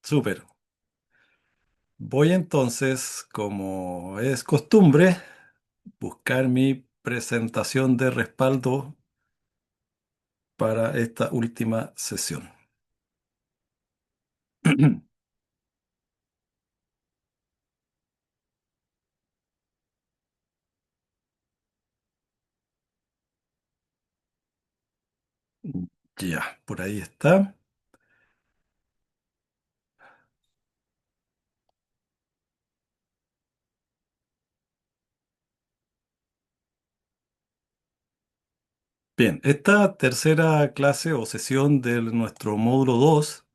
Súper. Voy entonces, como es costumbre, buscar mi presentación de respaldo para esta última sesión. Ya, por ahí está. Bien, esta tercera clase o sesión de nuestro módulo 2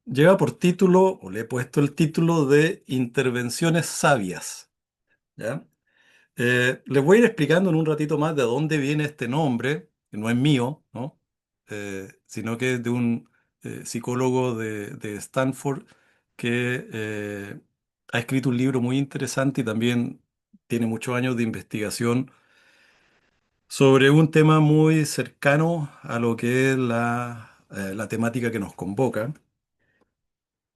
lleva por título, o le he puesto el título de Intervenciones Sabias. ¿Ya? Les voy a ir explicando en un ratito más de dónde viene este nombre, que no es mío, ¿no? Sino que es de un psicólogo de Stanford que ha escrito un libro muy interesante y también tiene muchos años de investigación sobre un tema muy cercano a lo que es la temática que nos convoca,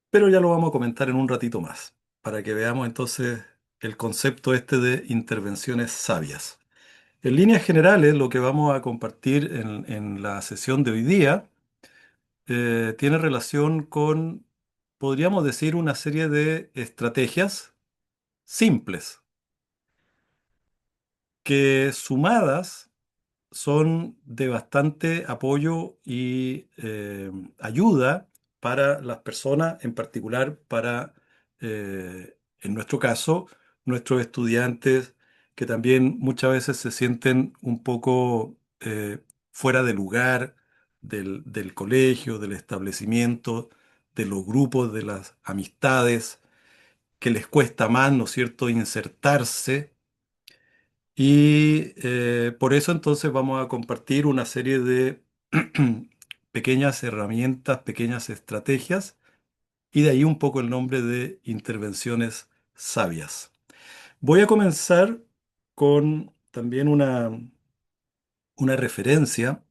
pero ya lo vamos a comentar en un ratito más, para que veamos entonces el concepto este de intervenciones sabias. En líneas generales, lo que vamos a compartir en la sesión de hoy día tiene relación con, podríamos decir, una serie de estrategias simples que sumadas son de bastante apoyo y ayuda para las personas, en particular para, en nuestro caso, nuestros estudiantes que también muchas veces se sienten un poco fuera de lugar del colegio, del establecimiento, de los grupos, de las amistades, que les cuesta más, ¿no es cierto?, insertarse y por eso entonces vamos a compartir una serie de pequeñas herramientas, pequeñas estrategias, y de ahí un poco el nombre de intervenciones sabias. Voy a comenzar con también una referencia.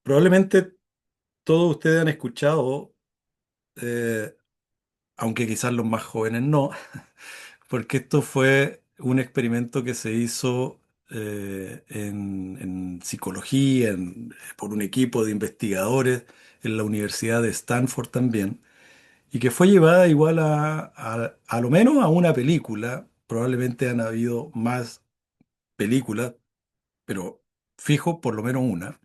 Probablemente todos ustedes han escuchado, eh, aunque quizás los más jóvenes no, porque esto fue un experimento que se hizo en psicología, por un equipo de investigadores en la Universidad de Stanford también, y que fue llevada igual a lo menos a una película. Probablemente han habido más películas, pero fijo por lo menos una.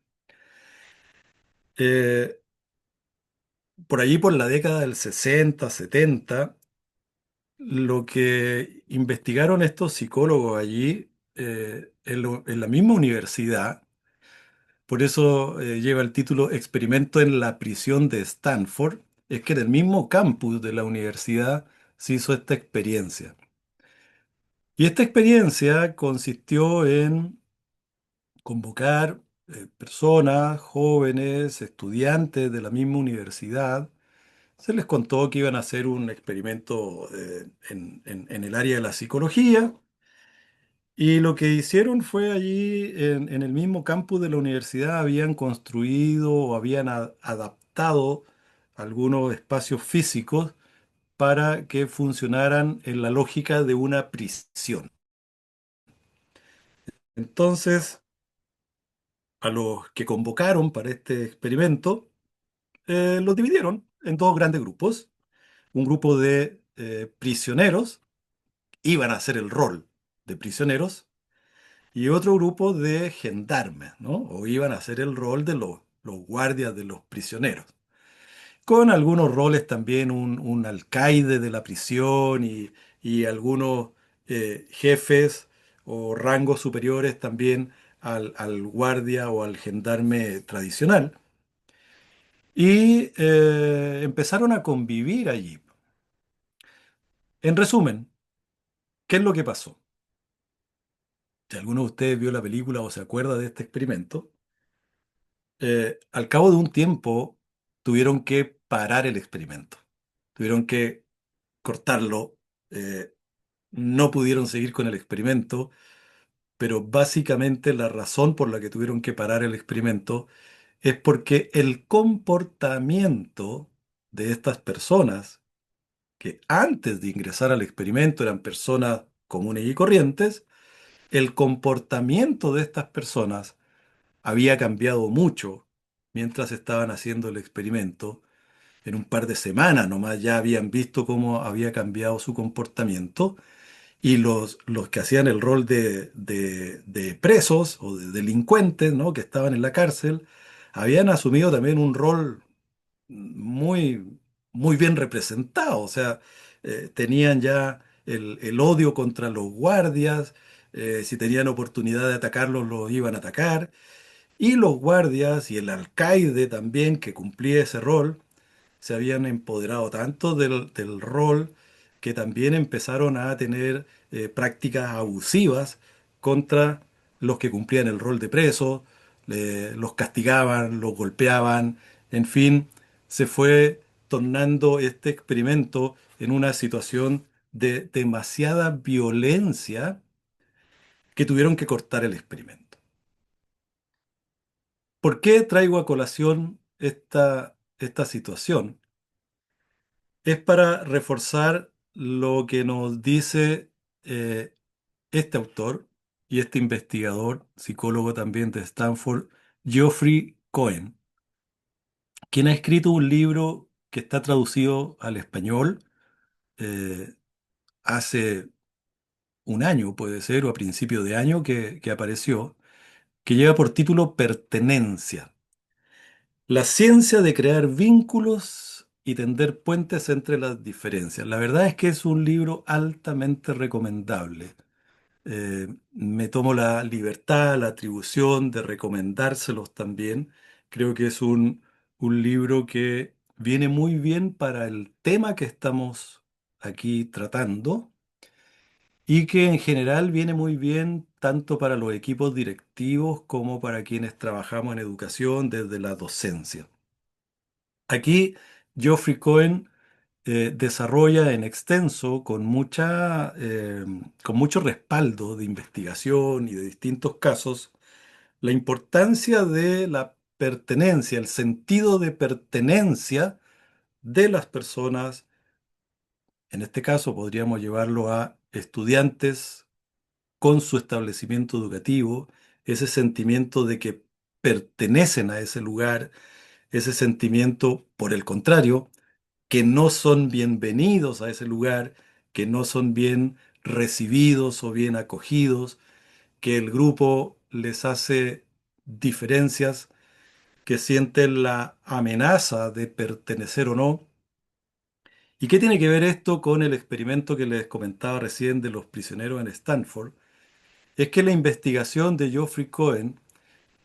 Eh, por allí por la década del 60, 70, lo que investigaron estos psicólogos allí en la misma universidad, por eso lleva el título Experimento en la prisión de Stanford, es que en el mismo campus de la universidad se hizo esta experiencia. Y esta experiencia consistió en convocar personas, jóvenes, estudiantes de la misma universidad. Se les contó que iban a hacer un experimento en el área de la psicología. Y lo que hicieron fue allí, en el mismo campus de la universidad, habían construido o habían adaptado algunos espacios físicos para que funcionaran en la lógica de una prisión. Entonces, a los que convocaron para este experimento, los dividieron en dos grandes grupos. Un grupo de prisioneros, iban a hacer el rol de prisioneros, y otro grupo de gendarmes, ¿no? O iban a hacer el rol de los guardias de los prisioneros. Con algunos roles también, un alcaide de la prisión y algunos jefes o rangos superiores también al guardia o al gendarme tradicional. Y empezaron a convivir allí. En resumen, ¿qué es lo que pasó? Si alguno de ustedes vio la película o se acuerda de este experimento, al cabo de un tiempo tuvieron que parar el experimento, tuvieron que cortarlo, eh, no pudieron seguir con el experimento, pero básicamente la razón por la que tuvieron que parar el experimento es porque el comportamiento de estas personas, que antes de ingresar al experimento eran personas comunes y corrientes, el comportamiento de estas personas había cambiado mucho mientras estaban haciendo el experimento. En un par de semanas nomás ya habían visto cómo había cambiado su comportamiento y los que hacían el rol de presos o de delincuentes, ¿no? Que estaban en la cárcel, habían asumido también un rol muy, muy bien representado. O sea, tenían ya el odio contra los guardias, si tenían oportunidad de atacarlos, los iban a atacar. Y los guardias y el alcaide también, que cumplía ese rol, se habían empoderado tanto del rol que también empezaron a tener prácticas abusivas contra los que cumplían el rol de preso, los castigaban, los golpeaban, en fin, se fue tornando este experimento en una situación de demasiada violencia que tuvieron que cortar el experimento. ¿Por qué traigo a colación esta situación? Es para reforzar lo que nos dice eh, este autor y este investigador, psicólogo también de Stanford, Geoffrey Cohen, quien ha escrito un libro que está traducido al español eh, hace un año, puede ser, o a principio de año que apareció, que lleva por título Pertenencia. La ciencia de crear vínculos y tender puentes entre las diferencias. La verdad es que es un libro altamente recomendable. Me tomo la libertad, la atribución de recomendárselos también. Creo que es un libro que viene muy bien para el tema que estamos aquí tratando y que en general viene muy bien tanto para los equipos directivos como para quienes trabajamos en educación desde la docencia. Aquí Geoffrey Cohen desarrolla en extenso, con mucho respaldo de investigación y de distintos casos, la importancia de la pertenencia, el sentido de pertenencia de las personas. En este caso podríamos llevarlo a estudiantes con su establecimiento educativo, ese sentimiento de que pertenecen a ese lugar, ese sentimiento, por el contrario, que no son bienvenidos a ese lugar, que no son bien recibidos o bien acogidos, que el grupo les hace diferencias, que sienten la amenaza de pertenecer o no. ¿Y qué tiene que ver esto con el experimento que les comentaba recién de los prisioneros en Stanford? Es que la investigación de Geoffrey Cohen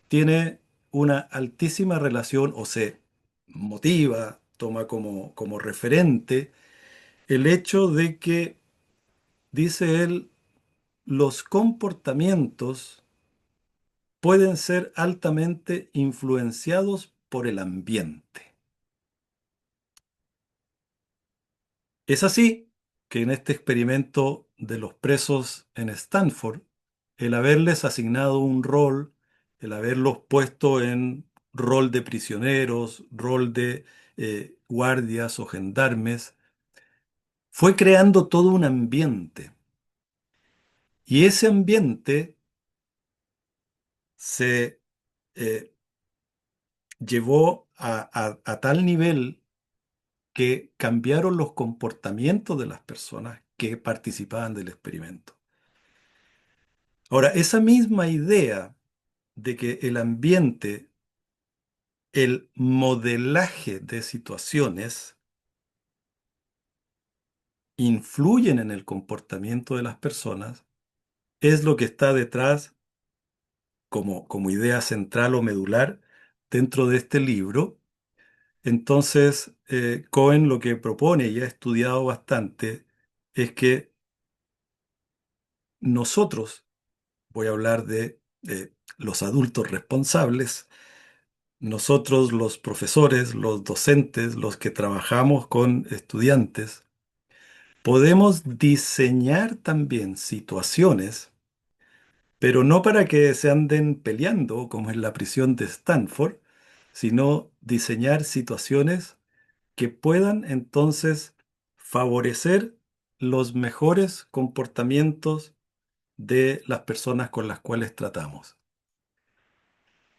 tiene una altísima relación o se motiva, toma como referente el hecho de que, dice él, los comportamientos pueden ser altamente influenciados por el ambiente. Es así que en este experimento de los presos en Stanford, el haberles asignado un rol, el haberlos puesto en rol de prisioneros, rol de guardias o gendarmes, fue creando todo un ambiente. Y ese ambiente se eh, llevó a tal nivel que cambiaron los comportamientos de las personas que participaban del experimento. Ahora, esa misma idea de que el ambiente, el modelaje de situaciones, influyen en el comportamiento de las personas, es lo que está detrás como idea central o medular dentro de este libro. Entonces, Cohen lo que propone y ha estudiado bastante es que nosotros, voy a hablar de los adultos responsables, nosotros los profesores, los docentes, los que trabajamos con estudiantes, podemos diseñar también situaciones, pero no para que se anden peleando, como en la prisión de Stanford, sino diseñar situaciones que puedan entonces favorecer los mejores comportamientos de las personas con las cuales tratamos.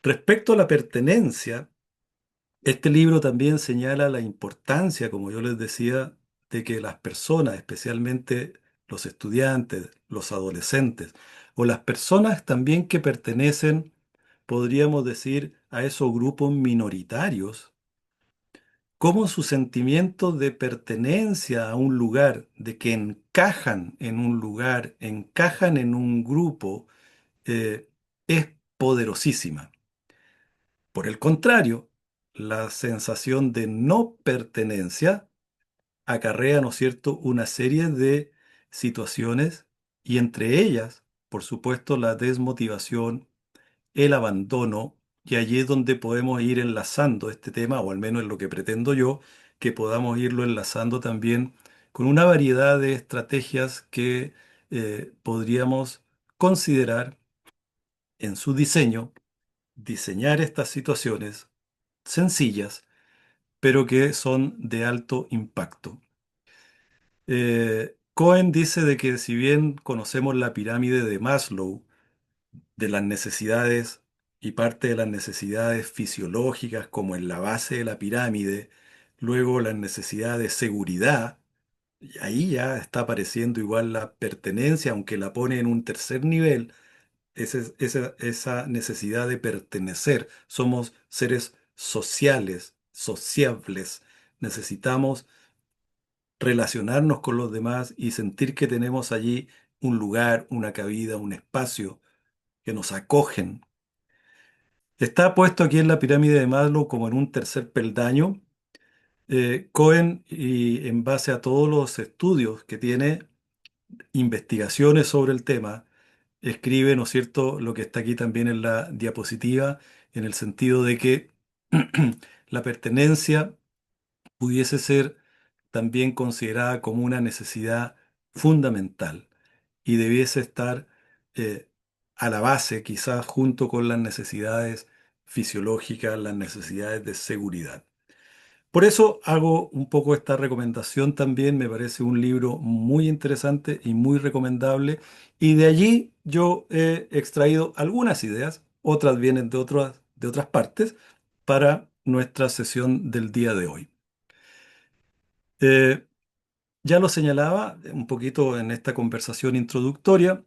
Respecto a la pertenencia, este libro también señala la importancia, como yo les decía, de que las personas, especialmente los estudiantes, los adolescentes, o las personas también que pertenecen, podríamos decir, a esos grupos minoritarios, cómo su sentimiento de pertenencia a un lugar, de que encajan en un lugar, encajan en un grupo, eh, es poderosísima. Por el contrario, la sensación de no pertenencia acarrea, ¿no es cierto?, una serie de situaciones y entre ellas, por supuesto, la desmotivación, el abandono, y allí es donde podemos ir enlazando este tema, o al menos es lo que pretendo yo, que podamos irlo enlazando también con una variedad de estrategias que podríamos considerar en su diseño, diseñar estas situaciones sencillas, pero que son de alto impacto. Cohen dice de que si bien conocemos la pirámide de Maslow, de las necesidades y parte de las necesidades fisiológicas como en la base de la pirámide, luego las necesidades de seguridad, y ahí ya está apareciendo igual la pertenencia, aunque la pone en un tercer nivel, esa necesidad de pertenecer. Somos seres sociales, sociables. Necesitamos relacionarnos con los demás y sentir que tenemos allí un lugar, una cabida, un espacio que nos acogen. Está puesto aquí en la pirámide de Maslow como en un tercer peldaño. Cohen, y en base a todos los estudios que tiene, investigaciones sobre el tema, escribe, ¿no es cierto?, lo que está aquí también en la diapositiva, en el sentido de que la pertenencia pudiese ser también considerada como una necesidad fundamental y debiese estar eh, a la base, quizás junto con las necesidades fisiológicas, las necesidades de seguridad. Por eso hago un poco esta recomendación también, me parece un libro muy interesante y muy recomendable, y de allí yo he extraído algunas ideas, otras vienen de otras partes, para nuestra sesión del día de hoy. Eh, ya lo señalaba un poquito en esta conversación introductoria,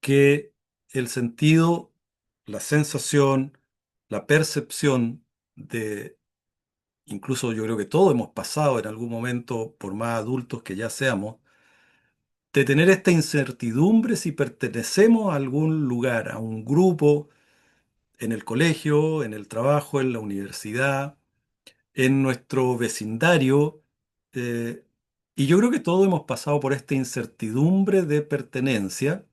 que el sentido, la sensación, la percepción de, incluso yo creo que todos hemos pasado en algún momento, por más adultos que ya seamos, de tener esta incertidumbre si pertenecemos a algún lugar, a un grupo, en el colegio, en el trabajo, en la universidad, en nuestro vecindario. eh, y yo creo que todos hemos pasado por esta incertidumbre de pertenencia.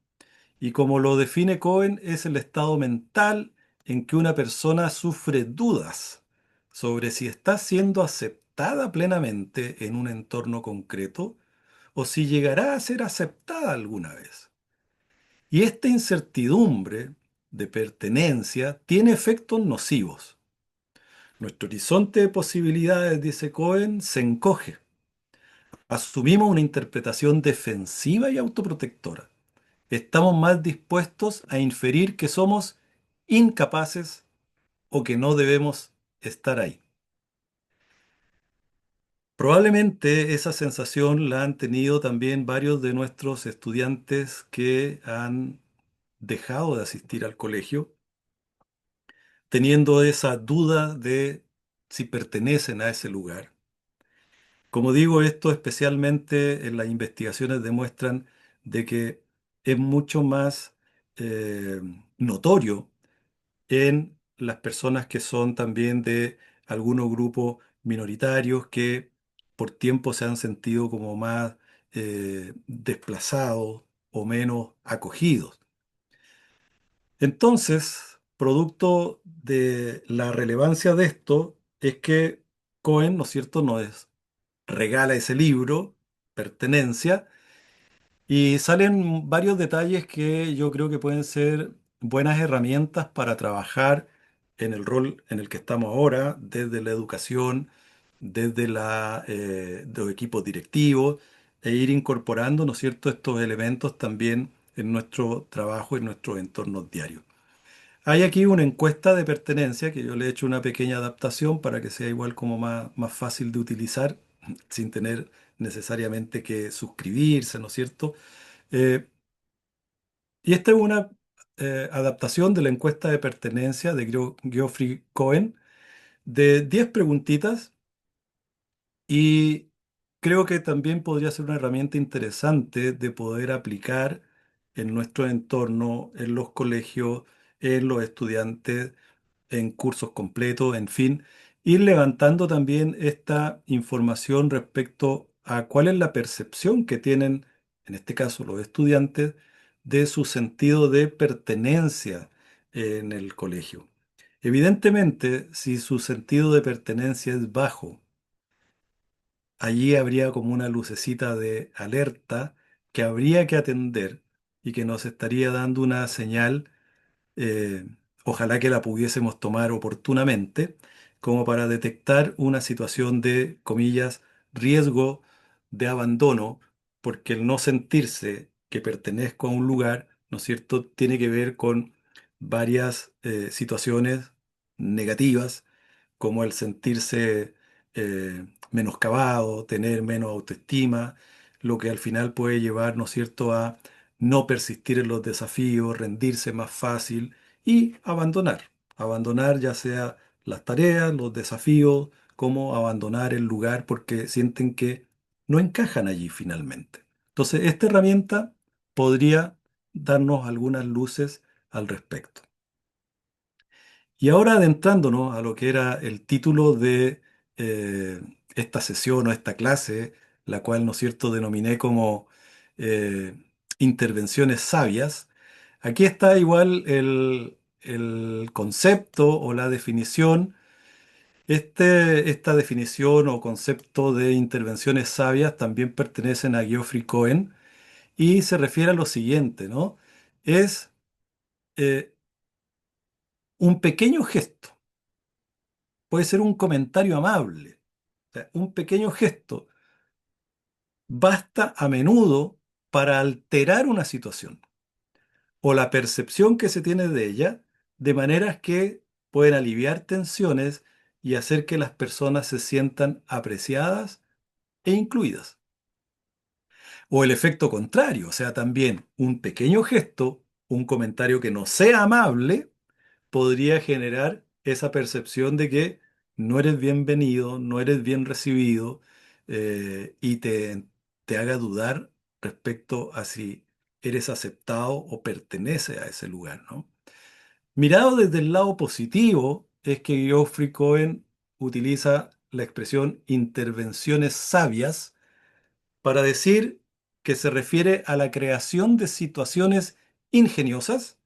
Y como lo define Cohen, es el estado mental en que una persona sufre dudas sobre si está siendo aceptada plenamente en un entorno concreto o si llegará a ser aceptada alguna vez. Y esta incertidumbre de pertenencia tiene efectos nocivos. Nuestro horizonte de posibilidades, dice Cohen, se encoge. Asumimos una interpretación defensiva y autoprotectora. Estamos más dispuestos a inferir que somos incapaces o que no debemos estar ahí. Probablemente esa sensación la han tenido también varios de nuestros estudiantes que han dejado de asistir al colegio, teniendo esa duda de si pertenecen a ese lugar. Como digo, esto especialmente en las investigaciones demuestran de que es mucho más eh, notorio en las personas que son también de algunos grupos minoritarios que por tiempo se han sentido como más desplazados o menos acogidos. Entonces, producto de la relevancia de esto, es que Cohen, ¿no es cierto?, nos regala ese libro, Pertenencia, y salen varios detalles que yo creo que pueden ser buenas herramientas para trabajar en el rol en el que estamos ahora, desde la educación, desde los equipos directivos, e ir incorporando, ¿no es cierto?, estos elementos también en nuestro trabajo, en nuestros entornos diarios. Hay aquí una encuesta de pertenencia que yo le he hecho una pequeña adaptación para que sea igual como más fácil de utilizar, sin tener necesariamente que suscribirse, ¿no es cierto? Eh, y esta es una adaptación de la encuesta de pertenencia de Geoffrey Cohen de 10 preguntitas, y creo que también podría ser una herramienta interesante de poder aplicar en nuestro entorno, en los colegios, en los estudiantes, en cursos completos, en fin, ir levantando también esta información respecto a cuál es la percepción que tienen, en este caso los estudiantes, de su sentido de pertenencia en el colegio. Evidentemente, si su sentido de pertenencia es bajo, allí habría como una lucecita de alerta que habría que atender y que nos estaría dando una señal, eh, ojalá que la pudiésemos tomar oportunamente, como para detectar una situación de, comillas, riesgo de abandono, porque el no sentirse que pertenezco a un lugar, ¿no es cierto?, tiene que ver con varias situaciones negativas, como el sentirse menoscabado, tener menos autoestima, lo que al final puede llevar, ¿no es cierto?, a no persistir en los desafíos, rendirse más fácil y abandonar. Abandonar ya sea las tareas, los desafíos, como abandonar el lugar porque sienten que no encajan allí finalmente. Entonces, esta herramienta podría darnos algunas luces al respecto. Y ahora adentrándonos a lo que era el título de eh, esta sesión o esta clase, la cual, ¿no es cierto?, denominé como eh, intervenciones sabias, aquí está igual el concepto o la definición. Esta definición o concepto de intervenciones sabias también pertenecen a Geoffrey Cohen y se refiere a lo siguiente, ¿no? Es eh, un pequeño gesto. Puede ser un comentario amable. O sea, un pequeño gesto basta a menudo para alterar una situación o la percepción que se tiene de ella, de maneras que pueden aliviar tensiones y hacer que las personas se sientan apreciadas e incluidas. O el efecto contrario, o sea, también un pequeño gesto, un comentario que no sea amable, podría generar esa percepción de que no eres bienvenido, no eres bien recibido, y te haga dudar respecto a si eres aceptado o pertenece a ese lugar, ¿no? Mirado desde el lado positivo, es que Geoffrey Cohen utiliza la expresión intervenciones sabias para decir que se refiere a la creación de situaciones ingeniosas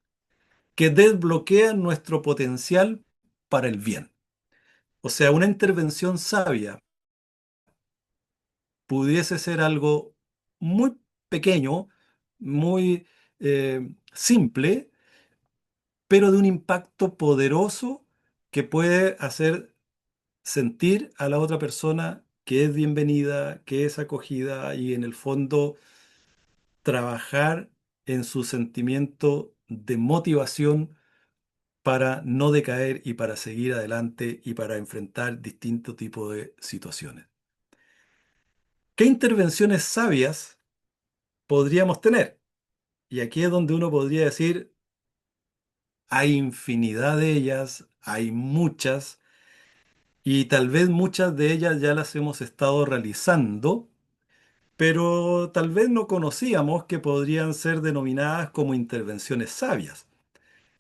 que desbloquean nuestro potencial para el bien. O sea, una intervención sabia pudiese ser algo muy pequeño, muy simple, pero de un impacto poderoso que puede hacer sentir a la otra persona que es bienvenida, que es acogida y en el fondo trabajar en su sentimiento de motivación para no decaer y para seguir adelante y para enfrentar distintos tipos de situaciones. ¿Qué intervenciones sabias podríamos tener? Y aquí es donde uno podría decir, hay infinidad de ellas, hay muchas, y tal vez muchas de ellas ya las hemos estado realizando, pero tal vez no conocíamos que podrían ser denominadas como intervenciones sabias.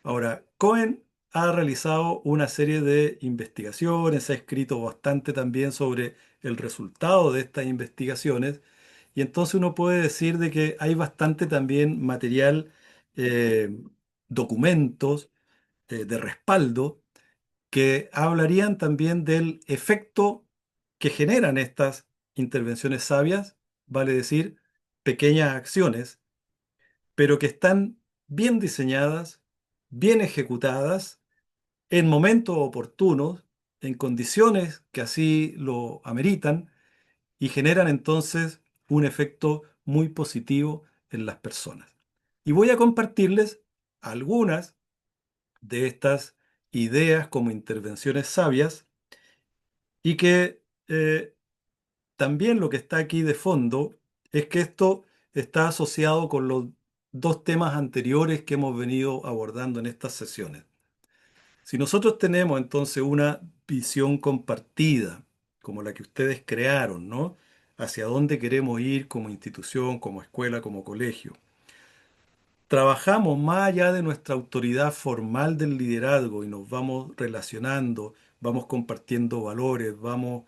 Ahora, Cohen ha realizado una serie de investigaciones, ha escrito bastante también sobre el resultado de estas investigaciones, y entonces uno puede decir de que hay bastante también material, eh, documentos de respaldo que hablarían también del efecto que generan estas intervenciones sabias, vale decir, pequeñas acciones, pero que están bien diseñadas, bien ejecutadas en momentos oportunos, en condiciones que así lo ameritan y generan entonces un efecto muy positivo en las personas. Y voy a compartirles algunas de estas ideas como intervenciones sabias y que también lo que está aquí de fondo es que esto está asociado con los dos temas anteriores que hemos venido abordando en estas sesiones. Si nosotros tenemos entonces una visión compartida, como la que ustedes crearon, ¿no? Hacia dónde queremos ir como institución, como escuela, como colegio. Trabajamos más allá de nuestra autoridad formal del liderazgo y nos vamos relacionando, vamos compartiendo valores, vamos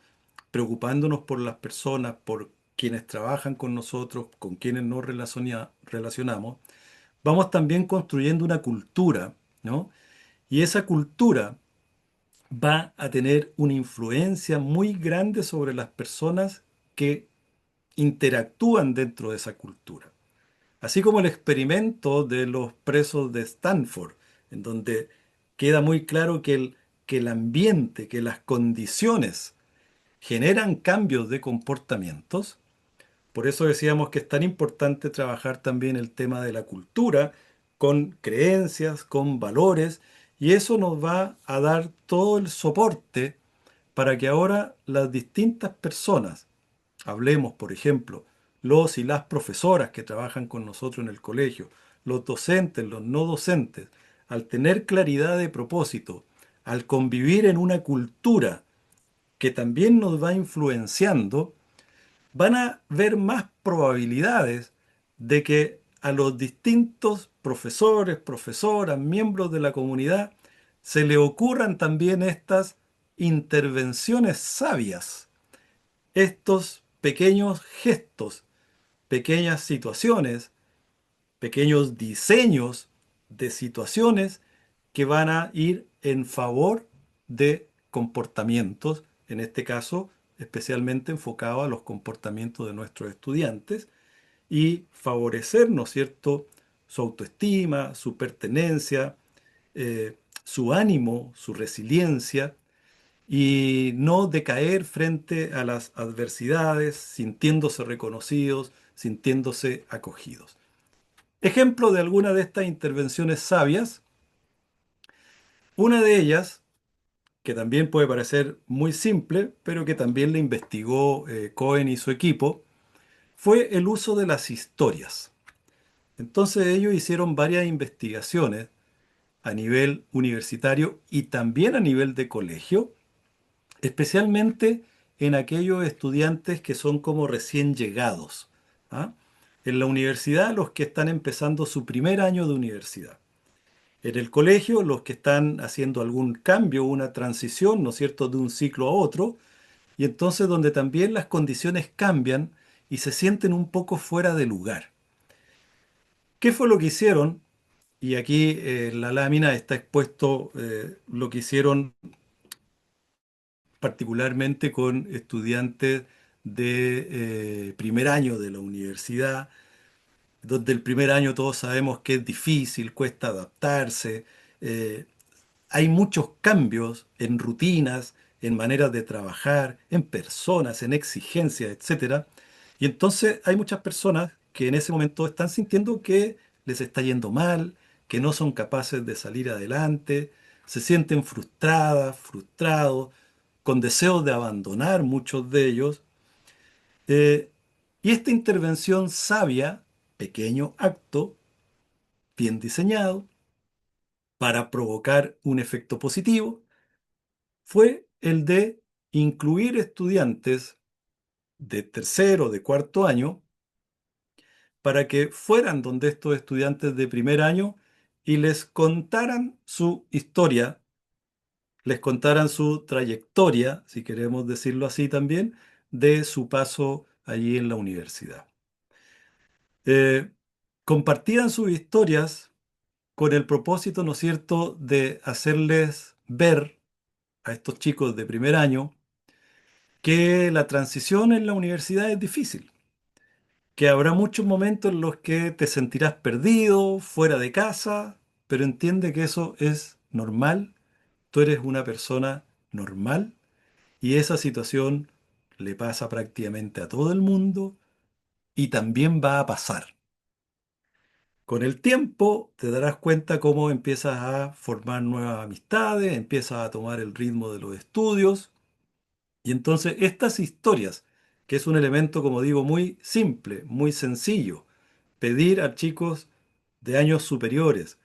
preocupándonos por las personas, por quienes trabajan con nosotros, con quienes nos relacionamos, vamos también construyendo una cultura, ¿no? Y esa cultura va a tener una influencia muy grande sobre las personas que interactúan dentro de esa cultura. Así como el experimento de los presos de Stanford, en donde queda muy claro que el ambiente, que las condiciones generan cambios de comportamientos. Por eso decíamos que es tan importante trabajar también el tema de la cultura con creencias, con valores, y eso nos va a dar todo el soporte para que ahora las distintas personas, hablemos, por ejemplo, los y las profesoras que trabajan con nosotros en el colegio, los docentes, los no docentes, al tener claridad de propósito, al convivir en una cultura que también nos va influenciando, van a ver más probabilidades de que a los distintos profesores, profesoras, miembros de la comunidad, se le ocurran también estas intervenciones sabias, estos pequeños gestos, pequeñas situaciones, pequeños diseños de situaciones que van a ir en favor de comportamientos, en este caso especialmente enfocado a los comportamientos de nuestros estudiantes y favorecer, ¿no es cierto?, su autoestima, su pertenencia, su ánimo, su resiliencia y no decaer frente a las adversidades, sintiéndose reconocidos, sintiéndose acogidos. Ejemplo de alguna de estas intervenciones sabias, una de ellas, que también puede parecer muy simple, pero que también le investigó Cohen y su equipo, fue el uso de las historias. Entonces ellos hicieron varias investigaciones a nivel universitario y también a nivel de colegio, especialmente en aquellos estudiantes que son como recién llegados, ¿ah? En la universidad, los que están empezando su primer año de universidad. En el colegio, los que están haciendo algún cambio, una transición, ¿no es cierto?, de un ciclo a otro, y entonces donde también las condiciones cambian y se sienten un poco fuera de lugar. ¿Qué fue lo que hicieron? Y aquí en la lámina está expuesto lo que hicieron particularmente con estudiantes de primer año de la universidad, donde el primer año todos sabemos que es difícil, cuesta adaptarse, eh, hay muchos cambios en rutinas, en maneras de trabajar, en personas, en exigencias, etcétera. Y entonces hay muchas personas que en ese momento están sintiendo que les está yendo mal, que no son capaces de salir adelante, se sienten frustradas, frustrados, con deseos de abandonar muchos de ellos. Eh, y esta intervención sabia, pequeño acto, bien diseñado, para provocar un efecto positivo, fue el de incluir estudiantes de tercero, de cuarto año, para que fueran donde estos estudiantes de primer año y les contaran su historia, les contaran su trayectoria, si queremos decirlo así también, de su paso allí en la universidad. Eh, Compartían sus historias con el propósito, ¿no es cierto?, de hacerles ver a estos chicos de primer año que la transición en la universidad es difícil, que habrá muchos momentos en los que te sentirás perdido, fuera de casa, pero entiende que eso es normal, tú eres una persona normal y esa situación le pasa prácticamente a todo el mundo y también va a pasar. Con el tiempo te darás cuenta cómo empiezas a formar nuevas amistades, empiezas a tomar el ritmo de los estudios y entonces estas historias, que es un elemento, como digo, muy simple, muy sencillo, pedir a chicos de años superiores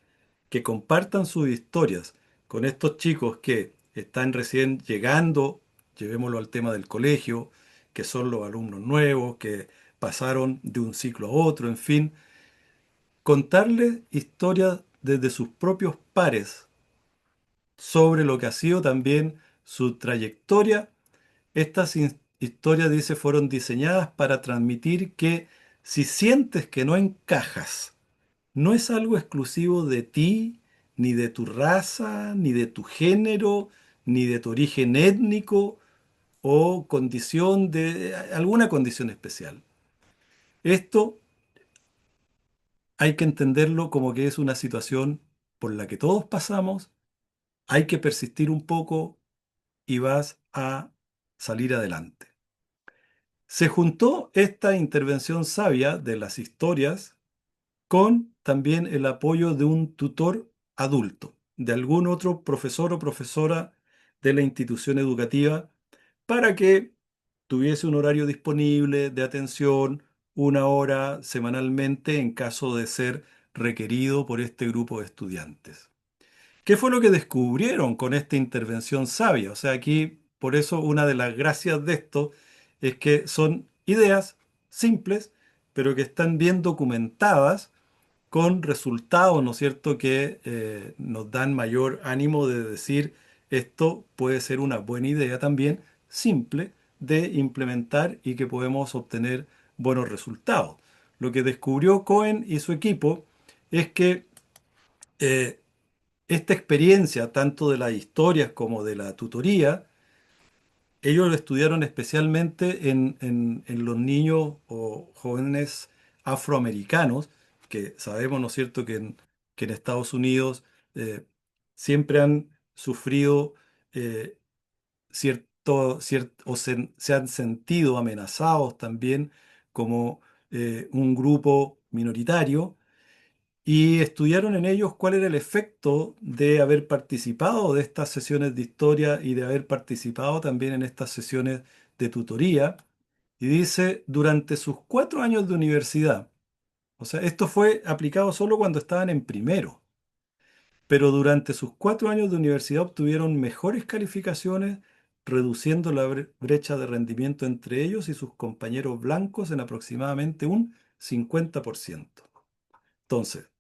que compartan sus historias con estos chicos que están recién llegando, llevémoslo al tema del colegio, que son los alumnos nuevos, que pasaron de un ciclo a otro, en fin, contarles historias desde sus propios pares sobre lo que ha sido también su trayectoria. Estas historias, dice, fueron diseñadas para transmitir que si sientes que no encajas, no es algo exclusivo de ti, ni de tu raza, ni de tu género, ni de tu origen étnico o condición de alguna condición especial. Esto hay que entenderlo como que es una situación por la que todos pasamos, hay que persistir un poco y vas a salir adelante. Se juntó esta intervención sabia de las historias con también el apoyo de un tutor adulto, de algún otro profesor o profesora de la institución educativa, para que tuviese un horario disponible de atención, una hora semanalmente en caso de ser requerido por este grupo de estudiantes. ¿Qué fue lo que descubrieron con esta intervención sabia? O sea, aquí, por eso, una de las gracias de esto es que son ideas simples, pero que están bien documentadas con resultados, ¿no es cierto?, que nos dan mayor ánimo de decir esto puede ser una buena idea también, simple de implementar y que podemos obtener buenos resultados. Lo que descubrió Cohen y su equipo es que eh, esta experiencia, tanto de las historias como de la tutoría, ellos lo estudiaron especialmente en los niños o jóvenes afroamericanos, que sabemos, ¿no es cierto?, que en Estados Unidos eh, siempre han sufrido eh, o se han sentido amenazados también como un grupo minoritario y estudiaron en ellos cuál era el efecto de haber participado de estas sesiones de historia y de haber participado también en estas sesiones de tutoría. Y dice, durante sus 4 años de universidad, o sea, esto fue aplicado solo cuando estaban en primero, pero durante sus 4 años de universidad obtuvieron mejores calificaciones, reduciendo la brecha de rendimiento entre ellos y sus compañeros blancos en aproximadamente un 50%. Entonces,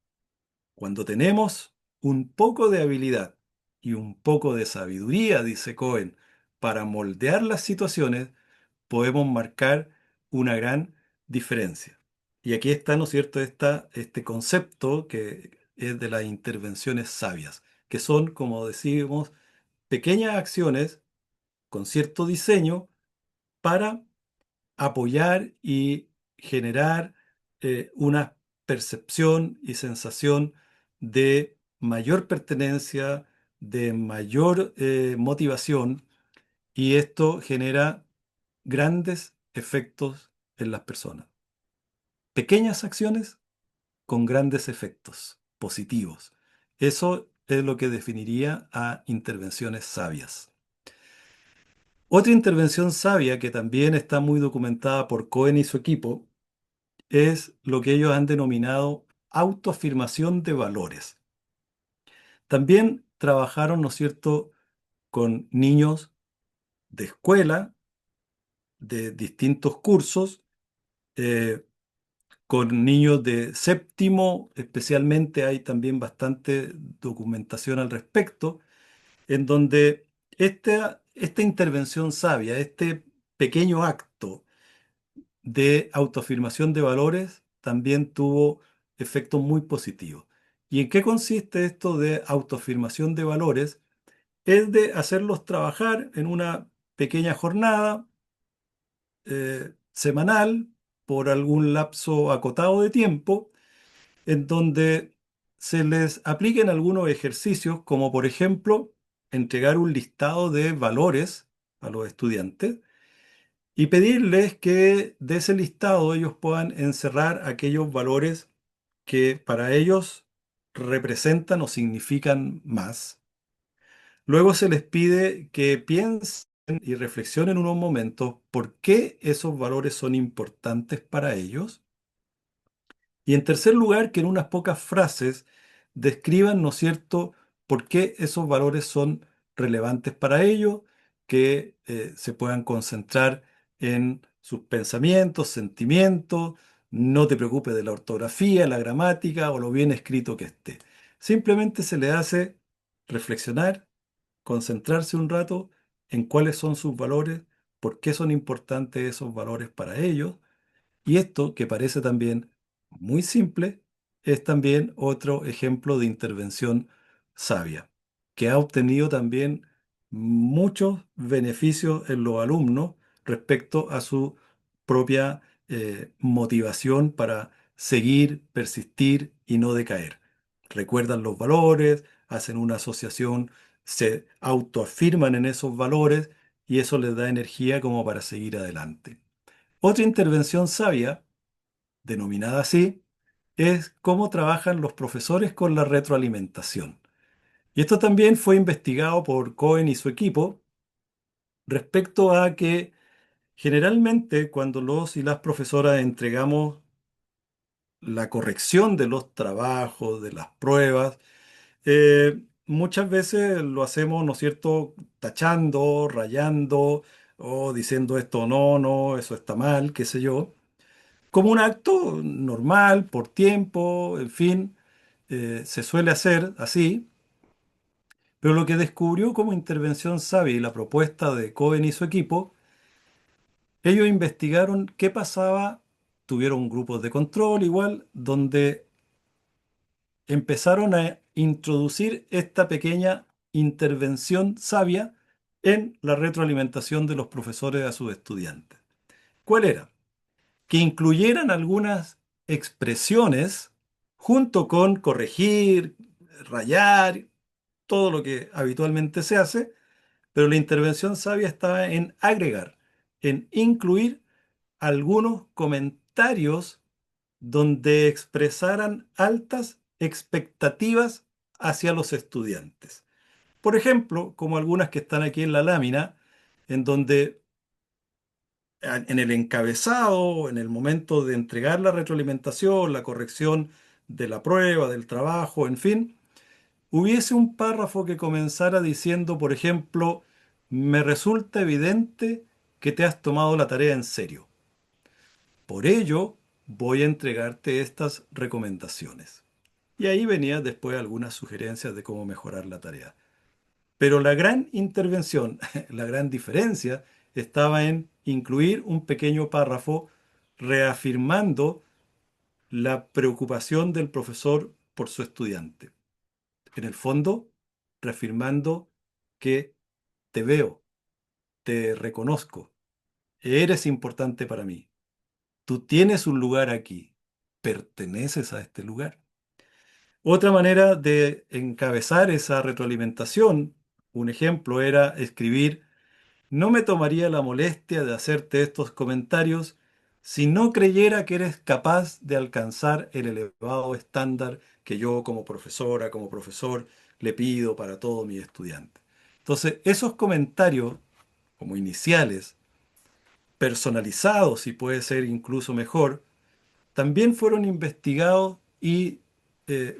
cuando tenemos un poco de habilidad y un poco de sabiduría, dice Cohen, para moldear las situaciones, podemos marcar una gran diferencia. Y aquí está, ¿no es cierto?, este concepto que es de las intervenciones sabias, que son, como decimos, pequeñas acciones con cierto diseño para apoyar y generar una percepción y sensación de mayor pertenencia, de mayor motivación, y esto genera grandes efectos en las personas. Pequeñas acciones con grandes efectos positivos. Eso es lo que definiría a intervenciones sabias. Otra intervención sabia que también está muy documentada por Cohen y su equipo es lo que ellos han denominado autoafirmación de valores. También trabajaron, ¿no es cierto?, con niños de escuela, de distintos cursos, eh, con niños de séptimo, especialmente hay también bastante documentación al respecto, en donde esta intervención sabia, este pequeño acto de autoafirmación de valores también tuvo efectos muy positivos. ¿Y en qué consiste esto de autoafirmación de valores? Es de hacerlos trabajar en una pequeña jornada semanal por algún lapso acotado de tiempo, en donde se les apliquen algunos ejercicios, como por ejemplo entregar un listado de valores a los estudiantes y pedirles que de ese listado ellos puedan encerrar aquellos valores que para ellos representan o significan más. Luego se les pide que piensen y reflexionen unos momentos por qué esos valores son importantes para ellos. Y en tercer lugar, que en unas pocas frases describan, ¿no es cierto?, por qué esos valores son relevantes para ellos, que se puedan concentrar en sus pensamientos, sentimientos, no te preocupes de la ortografía, la gramática o lo bien escrito que esté. Simplemente se le hace reflexionar, concentrarse un rato en cuáles son sus valores, por qué son importantes esos valores para ellos y esto, que parece también muy simple, es también otro ejemplo de intervención sabia, que ha obtenido también muchos beneficios en los alumnos respecto a su propia motivación para seguir, persistir y no decaer. Recuerdan los valores, hacen una asociación, se autoafirman en esos valores y eso les da energía como para seguir adelante. Otra intervención sabia, denominada así, es cómo trabajan los profesores con la retroalimentación. Y esto también fue investigado por Cohen y su equipo respecto a que generalmente cuando los y las profesoras entregamos la corrección de los trabajos, de las pruebas, muchas veces lo hacemos, ¿no es cierto?, tachando, rayando o diciendo esto no, no, eso está mal, qué sé yo. Como un acto normal, por tiempo, en fin, se suele hacer así, pero lo que descubrió como intervención sabia y la propuesta de Cohen y su equipo, ellos investigaron qué pasaba, tuvieron grupos de control igual, donde empezaron a introducir esta pequeña intervención sabia en la retroalimentación de los profesores a sus estudiantes. ¿Cuál era? Que incluyeran algunas expresiones junto con corregir, rayar, todo lo que habitualmente se hace, pero la intervención sabia estaba en agregar, en incluir algunos comentarios donde expresaran altas expectativas hacia los estudiantes. Por ejemplo, como algunas que están aquí en la lámina, en donde en el encabezado, en el momento de entregar la retroalimentación, la corrección de la prueba, del trabajo, en fin, hubiese un párrafo que comenzara diciendo, por ejemplo, me resulta evidente que te has tomado la tarea en serio. Por ello, voy a entregarte estas recomendaciones. Y ahí venía después algunas sugerencias de cómo mejorar la tarea. Pero la gran intervención, la gran diferencia, estaba en incluir un pequeño párrafo reafirmando la preocupación del profesor por su estudiante. En el fondo, reafirmando que te veo, te reconozco, eres importante para mí, tú tienes un lugar aquí, perteneces a este lugar. Otra manera de encabezar esa retroalimentación, un ejemplo era escribir: no me tomaría la molestia de hacerte estos comentarios si no creyera que eres capaz de alcanzar el elevado estándar que yo como profesora, como profesor, le pido para todos mis estudiantes. Entonces, esos comentarios como iniciales, personalizados y puede ser incluso mejor, también fueron investigados y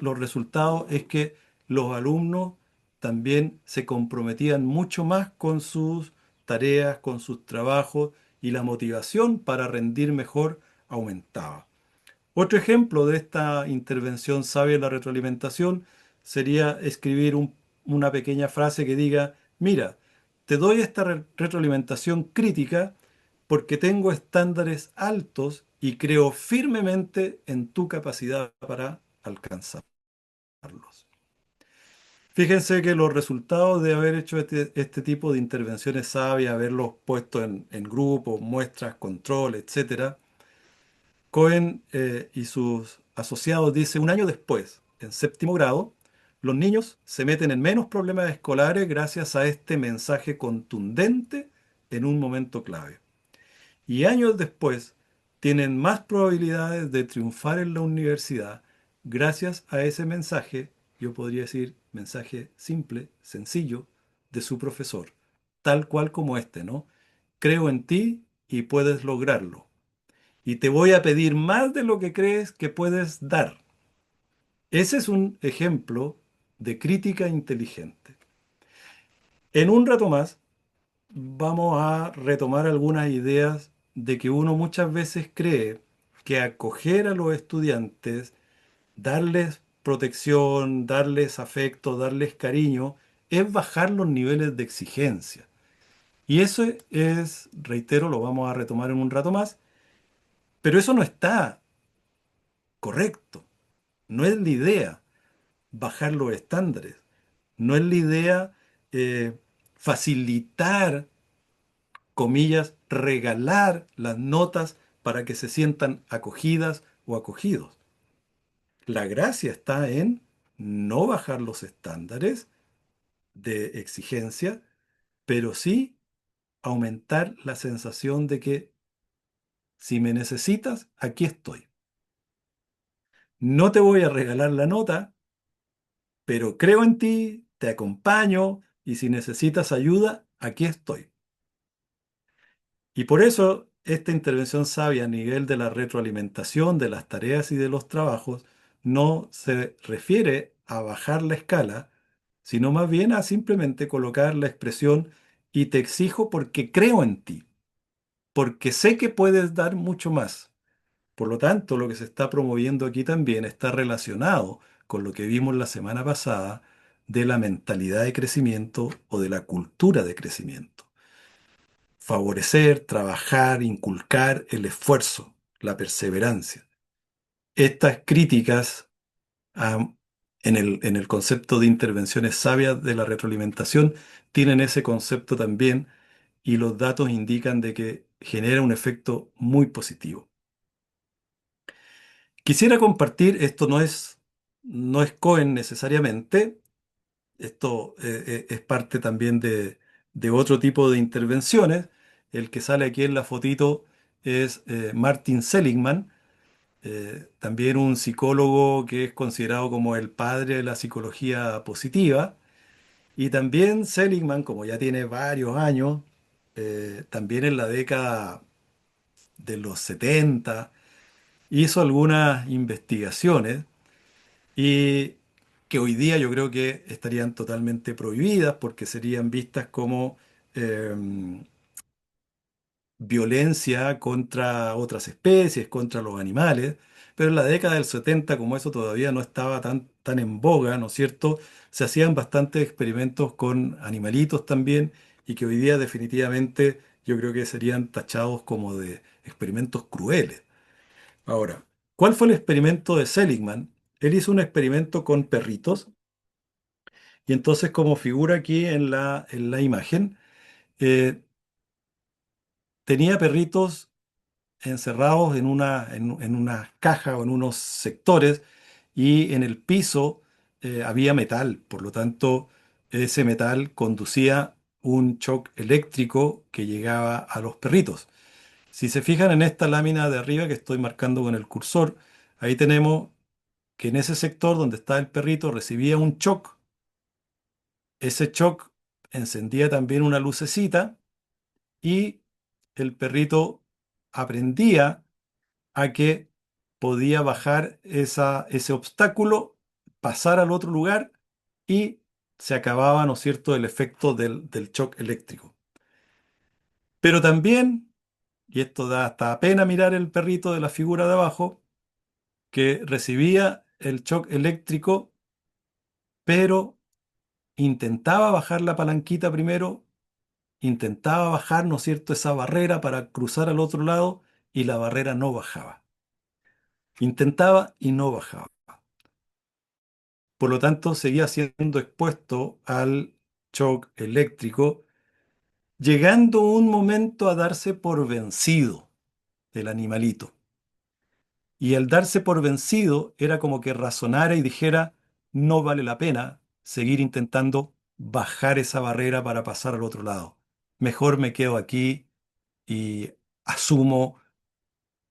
los resultados es que los alumnos también se comprometían mucho más con sus tareas, con sus trabajos y la motivación para rendir mejor aumentaba. Otro ejemplo de esta intervención sabia en la retroalimentación sería escribir una pequeña frase que diga, mira, te doy esta retroalimentación crítica porque tengo estándares altos y creo firmemente en tu capacidad para alcanzarlos. Fíjense que los resultados de haber hecho este tipo de intervenciones sabias, haberlos puesto en grupos, muestras, control, etcétera, Cohen y sus asociados dicen, un año después, en séptimo grado, los niños se meten en menos problemas escolares gracias a este mensaje contundente en un momento clave. Y años después tienen más probabilidades de triunfar en la universidad gracias a ese mensaje, yo podría decir mensaje simple, sencillo, de su profesor, tal cual como este, ¿no? Creo en ti y puedes lograrlo. Y te voy a pedir más de lo que crees que puedes dar. Ese es un ejemplo de crítica inteligente. En un rato más vamos a retomar algunas ideas de que uno muchas veces cree que acoger a los estudiantes, darles protección, darles afecto, darles cariño, es bajar los niveles de exigencia. Y eso es, reitero, lo vamos a retomar en un rato más, pero eso no está correcto. No es la idea bajar los estándares. No es la idea eh, facilitar, comillas, regalar las notas para que se sientan acogidas o acogidos. La gracia está en no bajar los estándares de exigencia, pero sí aumentar la sensación de que si me necesitas, aquí estoy. No te voy a regalar la nota, pero creo en ti, te acompaño y si necesitas ayuda, aquí estoy. Y por eso esta intervención sabia a nivel de la retroalimentación de las tareas y de los trabajos no se refiere a bajar la escala, sino más bien a simplemente colocar la expresión y te exijo porque creo en ti, porque sé que puedes dar mucho más. Por lo tanto, lo que se está promoviendo aquí también está relacionado con lo que vimos la semana pasada de la mentalidad de crecimiento o de la cultura de crecimiento. Favorecer, trabajar, inculcar el esfuerzo, la perseverancia. Estas críticas am, en el concepto de intervenciones sabias de la retroalimentación tienen ese concepto también y los datos indican de que genera un efecto muy positivo. Quisiera compartir, esto no es Cohen necesariamente, esto es parte también de otro tipo de intervenciones. El que sale aquí en la fotito es Martin Seligman, también un psicólogo que es considerado como el padre de la psicología positiva. Y también Seligman, como ya tiene varios años, también en la década de los 70, hizo algunas investigaciones y que hoy día yo creo que estarían totalmente prohibidas porque serían vistas como eh, violencia contra otras especies, contra los animales, pero en la década del 70, como eso todavía no estaba tan en boga, ¿no es cierto? Se hacían bastantes experimentos con animalitos también y que hoy día definitivamente yo creo que serían tachados como de experimentos crueles. Ahora, ¿cuál fue el experimento de Seligman? Él hizo un experimento con perritos y entonces como figura aquí en la imagen, eh, tenía perritos encerrados en una caja o en unos sectores y en el piso había metal, por lo tanto ese metal conducía un shock eléctrico que llegaba a los perritos. Si se fijan en esta lámina de arriba que estoy marcando con el cursor, ahí tenemos que en ese sector donde está el perrito recibía un shock. Ese shock encendía también una lucecita y el perrito aprendía a que podía bajar ese obstáculo, pasar al otro lugar y se acababa, ¿no es cierto?, el efecto del shock eléctrico. Pero también, y esto da hasta pena mirar el perrito de la figura de abajo, que recibía el shock eléctrico, pero intentaba bajar la palanquita primero, intentaba bajar, ¿no es cierto?, esa barrera para cruzar al otro lado y la barrera no bajaba. Intentaba y no bajaba. Por lo tanto, seguía siendo expuesto al shock eléctrico, llegando un momento a darse por vencido el animalito. Y al darse por vencido era como que razonara y dijera, no vale la pena seguir intentando bajar esa barrera para pasar al otro lado. Mejor me quedo aquí y asumo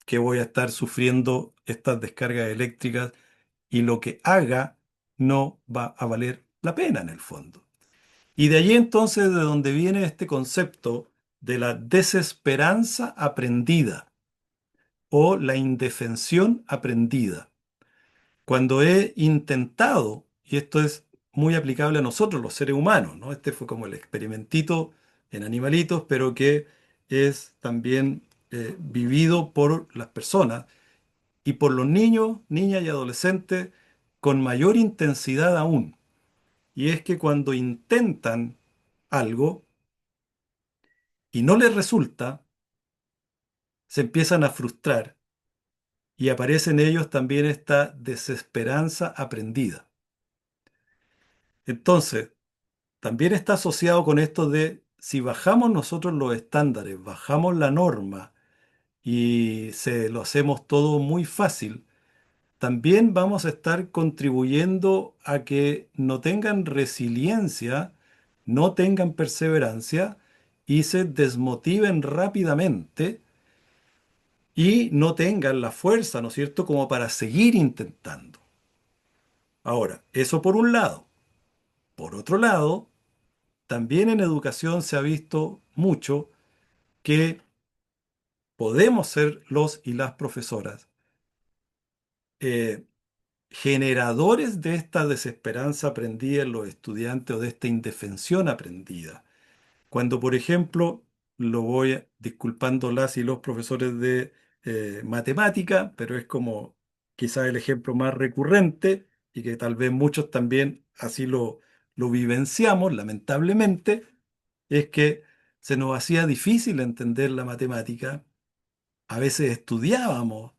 que voy a estar sufriendo estas descargas eléctricas y lo que haga no va a valer la pena en el fondo. Y de allí entonces de donde viene este concepto de la desesperanza aprendida o la indefensión aprendida. Cuando he intentado, y esto es muy aplicable a nosotros los seres humanos, ¿no? Este fue como el experimentito en animalitos, pero que es también vivido por las personas y por los niños, niñas y adolescentes con mayor intensidad aún. Y es que cuando intentan algo y no les resulta, se empiezan a frustrar y aparece en ellos también esta desesperanza aprendida. Entonces, también está asociado con esto de si bajamos nosotros los estándares, bajamos la norma y se lo hacemos todo muy fácil, también vamos a estar contribuyendo a que no tengan resiliencia, no tengan perseverancia y se desmotiven rápidamente y no tengan la fuerza, ¿no es cierto?, como para seguir intentando. Ahora, eso por un lado. Por otro lado, también en educación se ha visto mucho que podemos ser los y las profesoras eh, generadores de esta desesperanza aprendida en los estudiantes o de esta indefensión aprendida. Cuando, por ejemplo, lo voy disculpando las y los profesores de matemática, pero es como quizás el ejemplo más recurrente y que tal vez muchos también así lo vivenciamos, lamentablemente, es que se nos hacía difícil entender la matemática. A veces estudiábamos,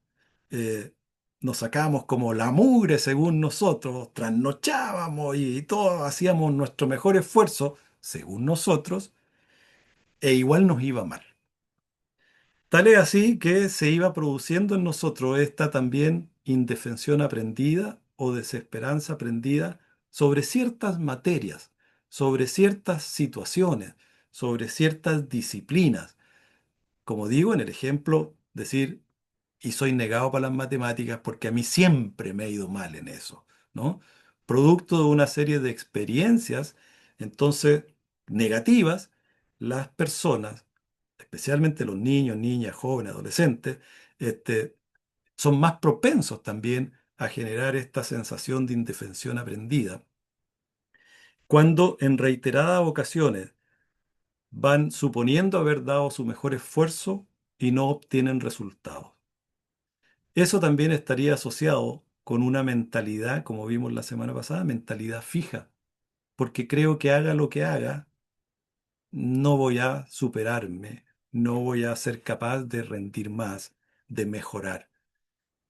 eh, nos sacábamos como la mugre según nosotros, trasnochábamos y todos hacíamos nuestro mejor esfuerzo según nosotros, e igual nos iba mal. Tal es así que se iba produciendo en nosotros esta también indefensión aprendida o desesperanza aprendida sobre ciertas materias, sobre ciertas situaciones, sobre ciertas disciplinas. Como digo en el ejemplo, decir, y soy negado para las matemáticas porque a mí siempre me ha ido mal en eso, ¿no? Producto de una serie de experiencias, entonces, negativas, las personas, especialmente los niños, niñas, jóvenes, adolescentes, este, son más propensos también a generar esta sensación de indefensión aprendida, cuando en reiteradas ocasiones van suponiendo haber dado su mejor esfuerzo y no obtienen resultados. Eso también estaría asociado con una mentalidad, como vimos la semana pasada, mentalidad fija, porque creo que haga lo que haga, no voy a superarme, no voy a ser capaz de rendir más, de mejorar.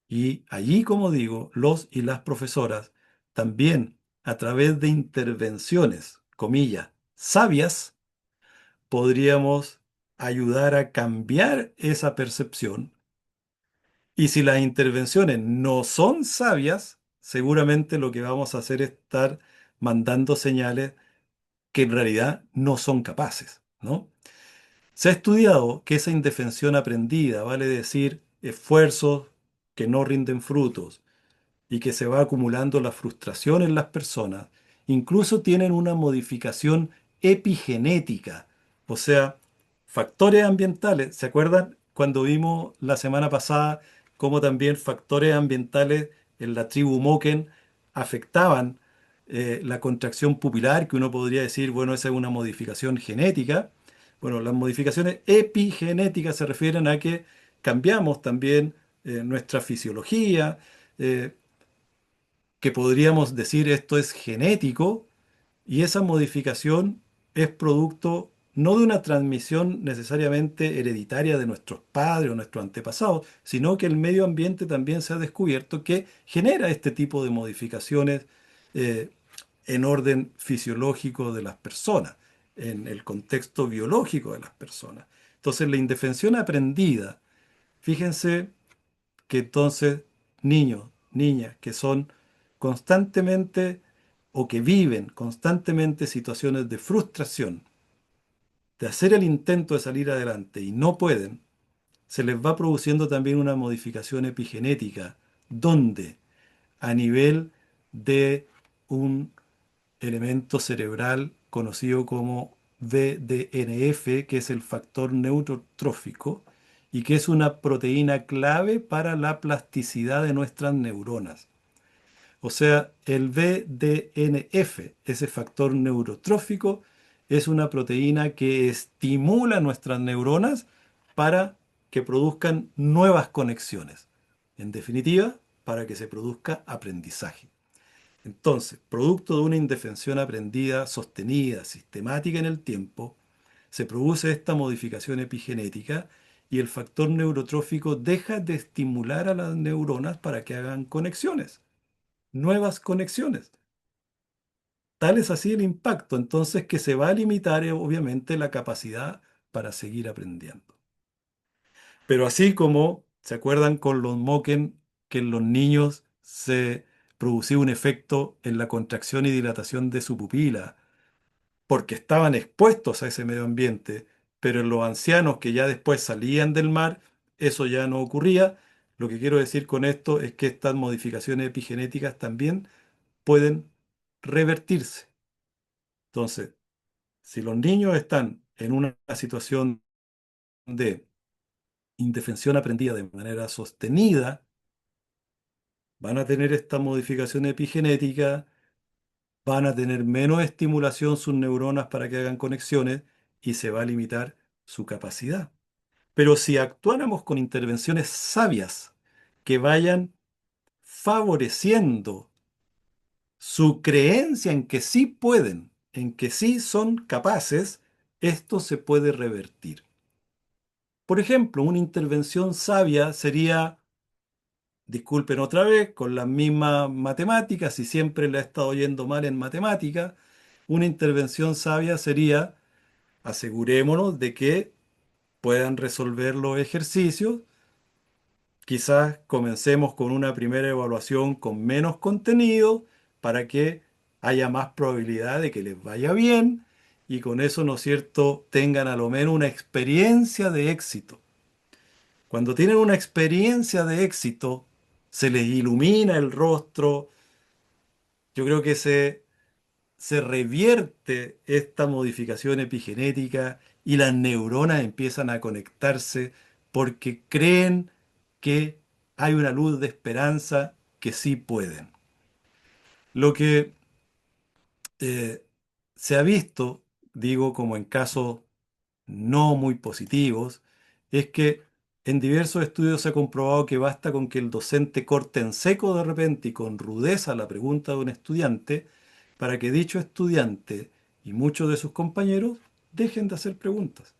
Y allí, como digo, los y las profesoras también, a través de intervenciones, comillas, sabias, podríamos ayudar a cambiar esa percepción. Y si las intervenciones no son sabias, seguramente lo que vamos a hacer es estar mandando señales que en realidad no son capaces, ¿no? Se ha estudiado que esa indefensión aprendida, vale decir, esfuerzos que no rinden frutos, y que se va acumulando la frustración en las personas, incluso tienen una modificación epigenética, o sea, factores ambientales. ¿Se acuerdan cuando vimos la semana pasada cómo también factores ambientales en la tribu Moken afectaban la contracción pupilar, que uno podría decir, bueno, esa es una modificación genética? Bueno, las modificaciones epigenéticas se refieren a que cambiamos también nuestra fisiología, eh, que podríamos decir esto es genético y esa modificación es producto no de una transmisión necesariamente hereditaria de nuestros padres o nuestros antepasados, sino que el medio ambiente también se ha descubierto que genera este tipo de modificaciones eh, en orden fisiológico de las personas, en el contexto biológico de las personas. Entonces, la indefensión aprendida, fíjense que entonces niños, niñas que son constantemente o que viven constantemente situaciones de frustración, de hacer el intento de salir adelante y no pueden, se les va produciendo también una modificación epigenética, donde a nivel de un elemento cerebral conocido como BDNF, que es el factor neurotrófico, y que es una proteína clave para la plasticidad de nuestras neuronas. O sea, el BDNF, ese factor neurotrófico, es una proteína que estimula nuestras neuronas para que produzcan nuevas conexiones. En definitiva, para que se produzca aprendizaje. Entonces, producto de una indefensión aprendida, sostenida, sistemática en el tiempo, se produce esta modificación epigenética y el factor neurotrófico deja de estimular a las neuronas para que hagan conexiones, nuevas conexiones. Tal es así el impacto, entonces, que se va a limitar, obviamente, la capacidad para seguir aprendiendo. Pero así como, ¿se acuerdan con los Moken que en los niños se producía un efecto en la contracción y dilatación de su pupila porque estaban expuestos a ese medio ambiente, pero en los ancianos que ya después salían del mar, eso ya no ocurría? Lo que quiero decir con esto es que estas modificaciones epigenéticas también pueden revertirse. Entonces, si los niños están en una situación de indefensión aprendida de manera sostenida, van a tener esta modificación epigenética, van a tener menos estimulación sus neuronas para que hagan conexiones y se va a limitar su capacidad. Pero si actuáramos con intervenciones sabias que vayan favoreciendo su creencia en que sí pueden, en que sí son capaces, esto se puede revertir. Por ejemplo, una intervención sabia sería, disculpen otra vez, con las mismas matemáticas, si siempre le ha estado yendo mal en matemáticas, una intervención sabia sería, asegurémonos de que puedan resolver los ejercicios. Quizás comencemos con una primera evaluación con menos contenido para que haya más probabilidad de que les vaya bien y con eso, ¿no es cierto?, tengan a lo menos una experiencia de éxito. Cuando tienen una experiencia de éxito, se les ilumina el rostro. Yo creo que se revierte esta modificación epigenética y las neuronas empiezan a conectarse porque creen que hay una luz de esperanza que sí pueden. Lo que se ha visto, digo, como en casos no muy positivos, es que en diversos estudios se ha comprobado que basta con que el docente corte en seco de repente y con rudeza la pregunta de un estudiante para que dicho estudiante y muchos de sus compañeros dejen de hacer preguntas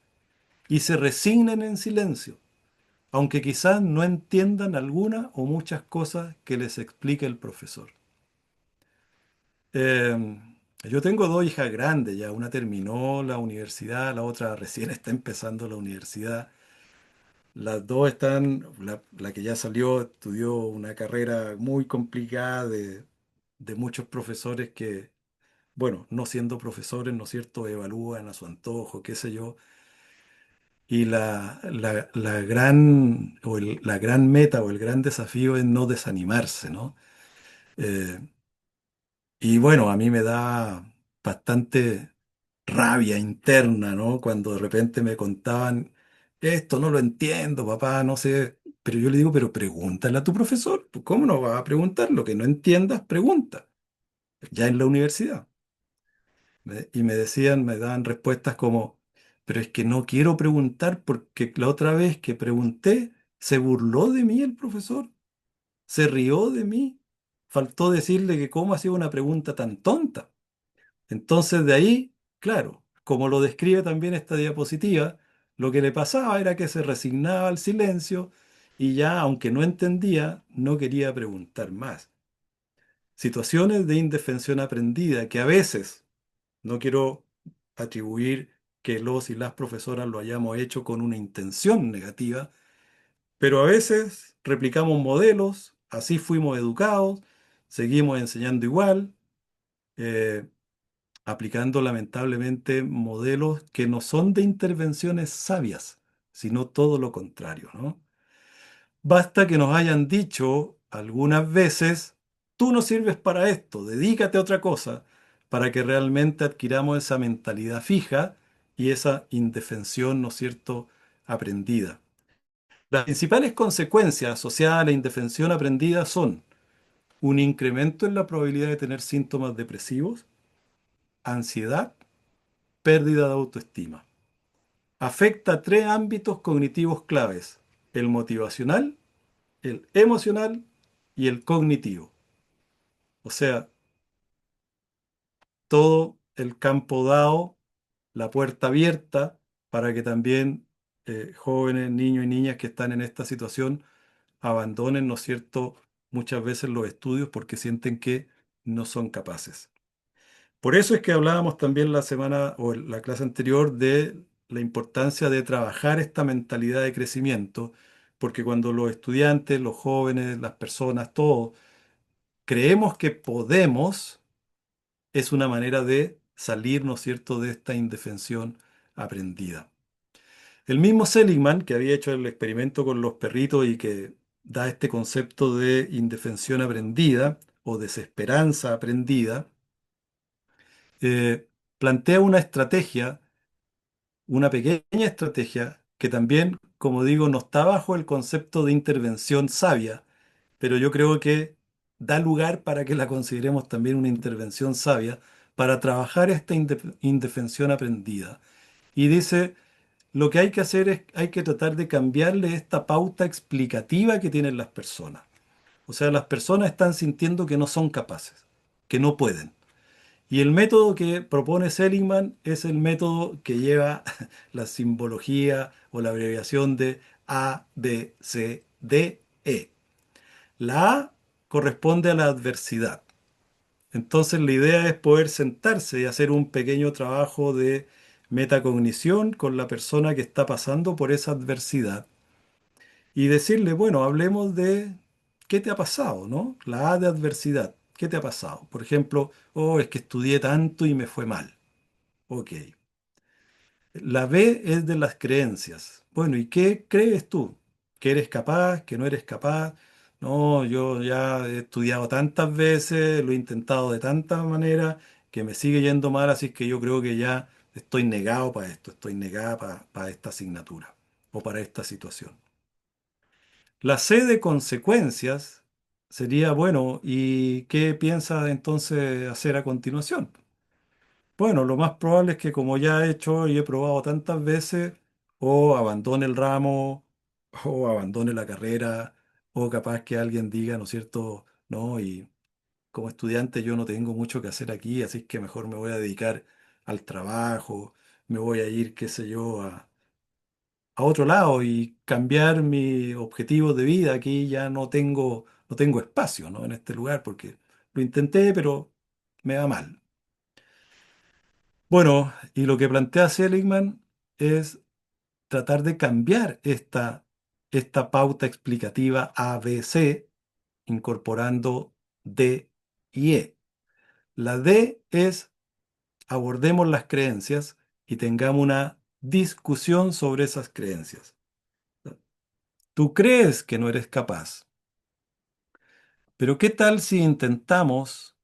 y se resignen en silencio, aunque quizás no entiendan alguna o muchas cosas que les explique el profesor. Eh, yo tengo dos hijas grandes ya, una terminó la universidad, la otra recién está empezando la universidad. Las dos están, la que ya salió estudió una carrera muy complicada de muchos profesores que, bueno, no siendo profesores, ¿no es cierto?, evalúan a su antojo, qué sé yo. Y la gran, la gran meta o el gran desafío es no desanimarse, ¿no? Eh, y bueno, a mí me da bastante rabia interna, ¿no? Cuando de repente me contaban, esto no lo entiendo, papá, no sé. Pero yo le digo, pero pregúntale a tu profesor. Pues, ¿cómo no vas a preguntar? Lo que no entiendas, pregunta. Ya en la universidad. Y me decían, me daban respuestas como, pero es que no quiero preguntar porque la otra vez que pregunté, se burló de mí el profesor, se rió de mí. Faltó decirle que cómo hacía una pregunta tan tonta. Entonces de ahí, claro, como lo describe también esta diapositiva, lo que le pasaba era que se resignaba al silencio y ya, aunque no entendía, no quería preguntar más. Situaciones de indefensión aprendida que a veces, no quiero atribuir que los y las profesoras lo hayamos hecho con una intención negativa, pero a veces replicamos modelos, así fuimos educados, seguimos enseñando igual, eh, aplicando lamentablemente modelos que no son de intervenciones sabias, sino todo lo contrario, ¿no? Basta que nos hayan dicho algunas veces, tú no sirves para esto, dedícate a otra cosa, para que realmente adquiramos esa mentalidad fija y esa indefensión, ¿no es cierto?, aprendida. Las principales consecuencias asociadas a la indefensión aprendida son un incremento en la probabilidad de tener síntomas depresivos, ansiedad, pérdida de autoestima. Afecta tres ámbitos cognitivos claves: el motivacional, el emocional y el cognitivo. O sea, todo el campo dado, la puerta abierta para que también jóvenes, niños y niñas que están en esta situación abandonen, ¿no es cierto?, muchas veces los estudios porque sienten que no son capaces. Por eso es que hablábamos también la semana o la clase anterior de la importancia de trabajar esta mentalidad de crecimiento, porque cuando los estudiantes, los jóvenes, las personas, todos creemos que podemos, es una manera de salir, ¿no es cierto?, de esta indefensión aprendida. El mismo Seligman, que había hecho el experimento con los perritos y que da este concepto de indefensión aprendida o desesperanza aprendida, plantea una estrategia, una pequeña estrategia que también, como digo, no está bajo el concepto de intervención sabia, pero yo creo que da lugar para que la consideremos también una intervención sabia para trabajar esta indefensión aprendida. Y dice, lo que hay que hacer es, hay que tratar de cambiarle esta pauta explicativa que tienen las personas. O sea, las personas están sintiendo que no son capaces, que no pueden. Y el método que propone Seligman es el método que lleva la simbología o la abreviación de A, B, C, D, E. La A corresponde a la adversidad. Entonces la idea es poder sentarse y hacer un pequeño trabajo de metacognición con la persona que está pasando por esa adversidad y decirle, bueno, hablemos de qué te ha pasado, ¿no? La A de adversidad, ¿qué te ha pasado? Por ejemplo, oh, es que estudié tanto y me fue mal. Ok. La B es de las creencias. Bueno, ¿y qué crees tú? ¿Que eres capaz? ¿Que no eres capaz? No, yo ya he estudiado tantas veces, lo he intentado de tantas maneras que me sigue yendo mal, así que yo creo que ya estoy negado para esto, estoy negada para esta asignatura o para esta situación. La C de consecuencias sería, bueno, ¿y qué piensas entonces hacer a continuación? Bueno, lo más probable es que como ya he hecho y he probado tantas veces, o abandone el ramo, o abandone la carrera, o capaz que alguien diga, ¿no es cierto? No, y como estudiante yo no tengo mucho que hacer aquí, así que mejor me voy a dedicar al trabajo, me voy a ir, qué sé yo, a otro lado y cambiar mi objetivo de vida. Aquí ya no tengo espacio, ¿no?, en este lugar, porque lo intenté, pero me va mal. Bueno, y lo que plantea Seligman es tratar de cambiar esta pauta explicativa ABC, incorporando D y E. La D es abordemos las creencias y tengamos una discusión sobre esas creencias. Tú crees que no eres capaz, pero ¿qué tal si intentamos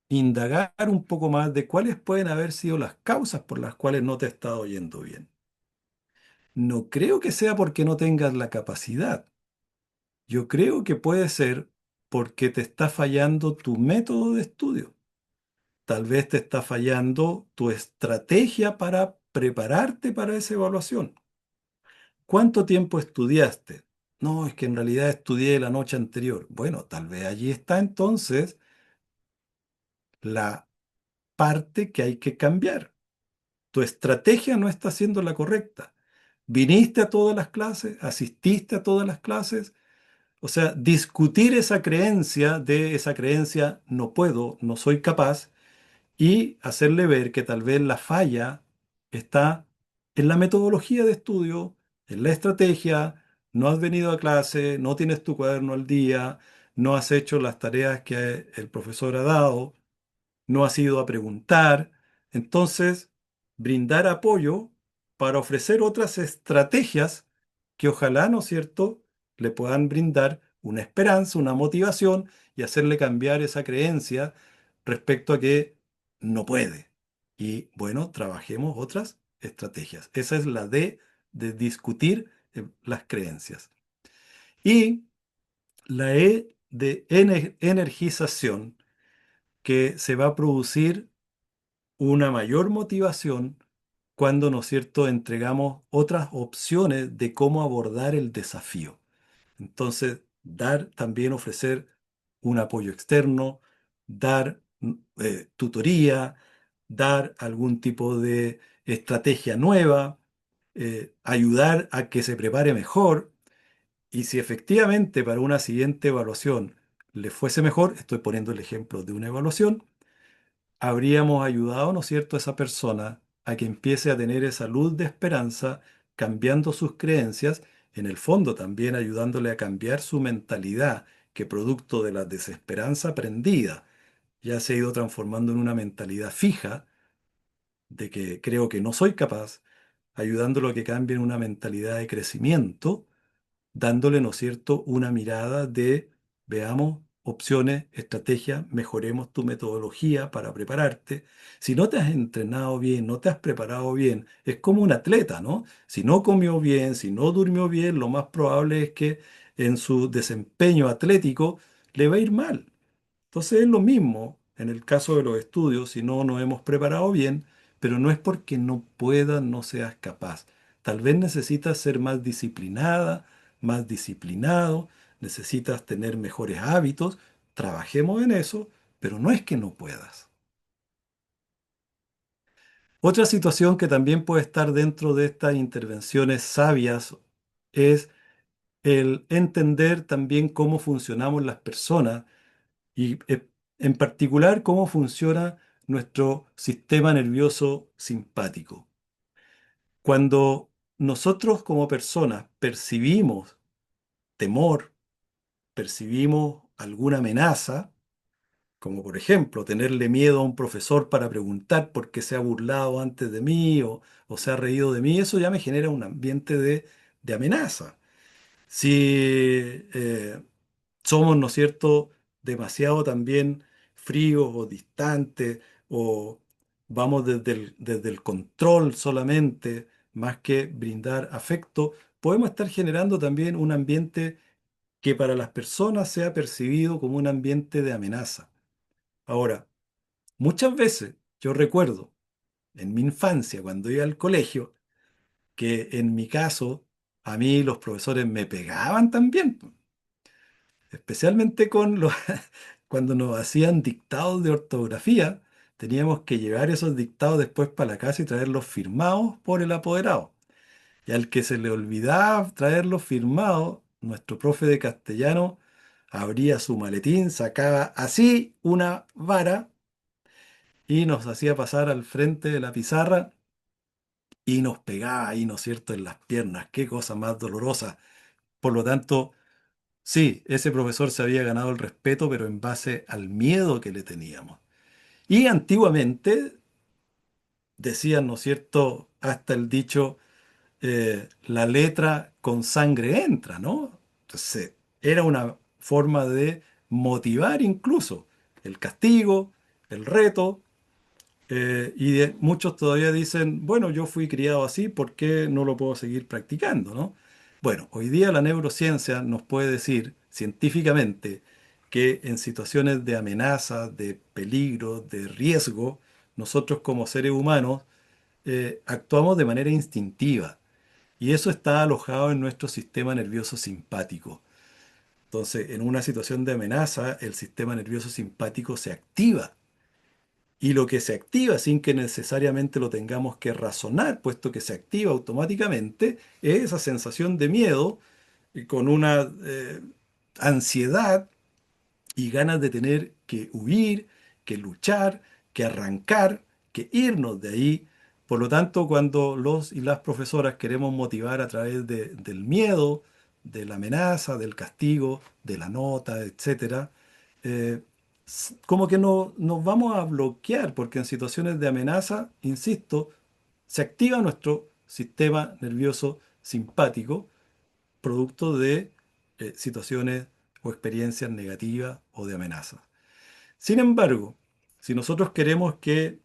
indagar un poco más de cuáles pueden haber sido las causas por las cuales no te ha estado yendo bien? No creo que sea porque no tengas la capacidad. Yo creo que puede ser porque te está fallando tu método de estudio. Tal vez te está fallando tu estrategia para prepararte para esa evaluación. ¿Cuánto tiempo estudiaste? No, es que en realidad estudié la noche anterior. Bueno, tal vez allí está entonces la parte que hay que cambiar. Tu estrategia no está siendo la correcta. ¿Viniste a todas las clases? ¿Asististe a todas las clases? O sea, discutir esa creencia de esa creencia no puedo, no soy capaz, y hacerle ver que tal vez la falla está en la metodología de estudio, en la estrategia, no has venido a clase, no tienes tu cuaderno al día, no has hecho las tareas que el profesor ha dado, no has ido a preguntar. Entonces, brindar apoyo para ofrecer otras estrategias que ojalá, ¿no es cierto?, le puedan brindar una esperanza, una motivación y hacerle cambiar esa creencia respecto a que no puede. Y bueno, trabajemos otras estrategias. Esa es la D de discutir las creencias. Y la E de energización, que se va a producir una mayor motivación cuando, ¿no es cierto?, entregamos otras opciones de cómo abordar el desafío. Entonces, dar también, ofrecer un apoyo externo, dar tutoría, dar algún tipo de estrategia nueva, ayudar a que se prepare mejor. Y si efectivamente para una siguiente evaluación le fuese mejor, estoy poniendo el ejemplo de una evaluación, habríamos ayudado, ¿no es cierto?, a esa persona a que empiece a tener esa luz de esperanza, cambiando sus creencias, en el fondo también ayudándole a cambiar su mentalidad, que producto de la desesperanza aprendida ya se ha ido transformando en una mentalidad fija de que creo que no soy capaz, ayudándolo a que cambie en una mentalidad de crecimiento, dándole, ¿no es cierto?, una mirada de veamos opciones, estrategias, mejoremos tu metodología para prepararte. Si no te has entrenado bien, no te has preparado bien, es como un atleta, ¿no? Si no comió bien, si no durmió bien, lo más probable es que en su desempeño atlético le va a ir mal. Entonces es lo mismo en el caso de los estudios, si no nos hemos preparado bien, pero no es porque no puedas, no seas capaz. Tal vez necesitas ser más disciplinada, más disciplinado, necesitas tener mejores hábitos, trabajemos en eso, pero no es que no puedas. Otra situación que también puede estar dentro de estas intervenciones sabias es el entender también cómo funcionamos las personas y en particular cómo funciona nuestro sistema nervioso simpático. Cuando nosotros como personas percibimos temor, percibimos alguna amenaza, como por ejemplo tenerle miedo a un profesor para preguntar por qué se ha burlado antes de mí o se ha reído de mí, eso ya me genera un ambiente de amenaza. Si somos, ¿no es cierto?, demasiado también fríos o distantes o vamos desde el control solamente, más que brindar afecto, podemos estar generando también un ambiente que para las personas sea percibido como un ambiente de amenaza. Ahora, muchas veces yo recuerdo en mi infancia, cuando iba al colegio, que en mi caso, a mí los profesores me pegaban también, especialmente cuando nos hacían dictados de ortografía, teníamos que llevar esos dictados después para la casa y traerlos firmados por el apoderado. Y al que se le olvidaba traerlos firmados, nuestro profe de castellano abría su maletín, sacaba así una vara y nos hacía pasar al frente de la pizarra y nos pegaba ahí, ¿no es cierto?, en las piernas. Qué cosa más dolorosa. Por lo tanto, sí, ese profesor se había ganado el respeto, pero en base al miedo que le teníamos. Y antiguamente decían, ¿no es cierto?, hasta el dicho, la letra con sangre entra, ¿no? Entonces, era una forma de motivar incluso el castigo, el reto. Muchos todavía dicen, bueno, yo fui criado así, ¿por qué no lo puedo seguir practicando, no? Bueno, hoy día la neurociencia nos puede decir científicamente que en situaciones de amenaza, de peligro, de riesgo, nosotros como seres humanos actuamos de manera instintiva y eso está alojado en nuestro sistema nervioso simpático. Entonces, en una situación de amenaza, el sistema nervioso simpático se activa y lo que se activa sin que necesariamente lo tengamos que razonar, puesto que se activa automáticamente, es esa sensación de miedo con una ansiedad y ganas de tener que huir, que luchar, que arrancar, que irnos de ahí. Por lo tanto, cuando los y las profesoras queremos motivar a través del miedo, de la amenaza, del castigo, de la nota, etcétera, eh, como que no, nos vamos a bloquear, porque en situaciones de amenaza, insisto, se activa nuestro sistema nervioso simpático, producto de situaciones o experiencias negativas o de amenaza. Sin embargo, si nosotros queremos que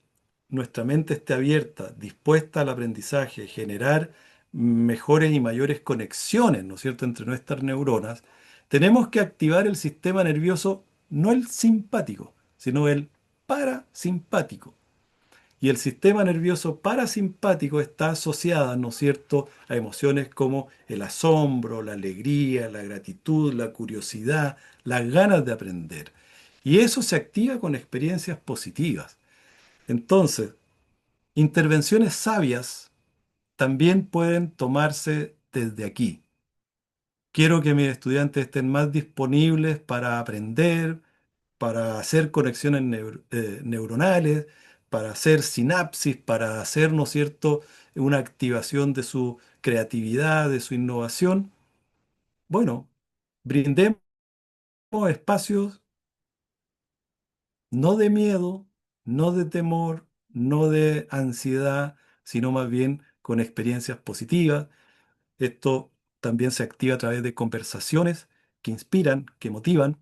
nuestra mente esté abierta, dispuesta al aprendizaje, generar mejores y mayores conexiones, ¿no es cierto?, entre nuestras neuronas, tenemos que activar el sistema nervioso, no el simpático, sino el parasimpático. Y el sistema nervioso parasimpático está asociado, ¿no es cierto?, a emociones como el asombro, la alegría, la gratitud, la curiosidad, las ganas de aprender. Y eso se activa con experiencias positivas. Entonces, intervenciones sabias también pueden tomarse desde aquí. Quiero que mis estudiantes estén más disponibles para aprender, para hacer conexiones neuronales, para hacer sinapsis, para hacer, ¿no es cierto?, una activación de su creatividad, de su innovación. Bueno, brindemos espacios no de miedo, no de temor, no de ansiedad, sino más bien con experiencias positivas. Esto también se activa a través de conversaciones que inspiran, que motivan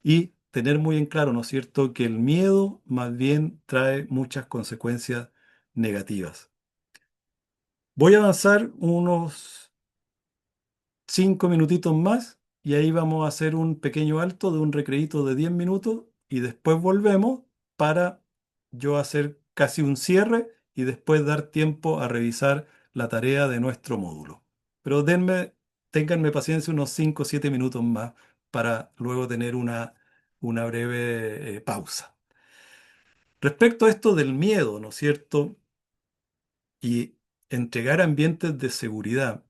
y tener muy en claro, ¿no es cierto?, que el miedo más bien trae muchas consecuencias negativas. Voy a avanzar unos 5 minutitos más y ahí vamos a hacer un pequeño alto de un recreíto de 10 minutos y después volvemos para yo hacer casi un cierre y después dar tiempo a revisar la tarea de nuestro módulo. Pero ténganme paciencia unos 5 o 7 minutos más para luego tener una breve pausa. Respecto a esto del miedo, ¿no es cierto? Y entregar ambientes de seguridad.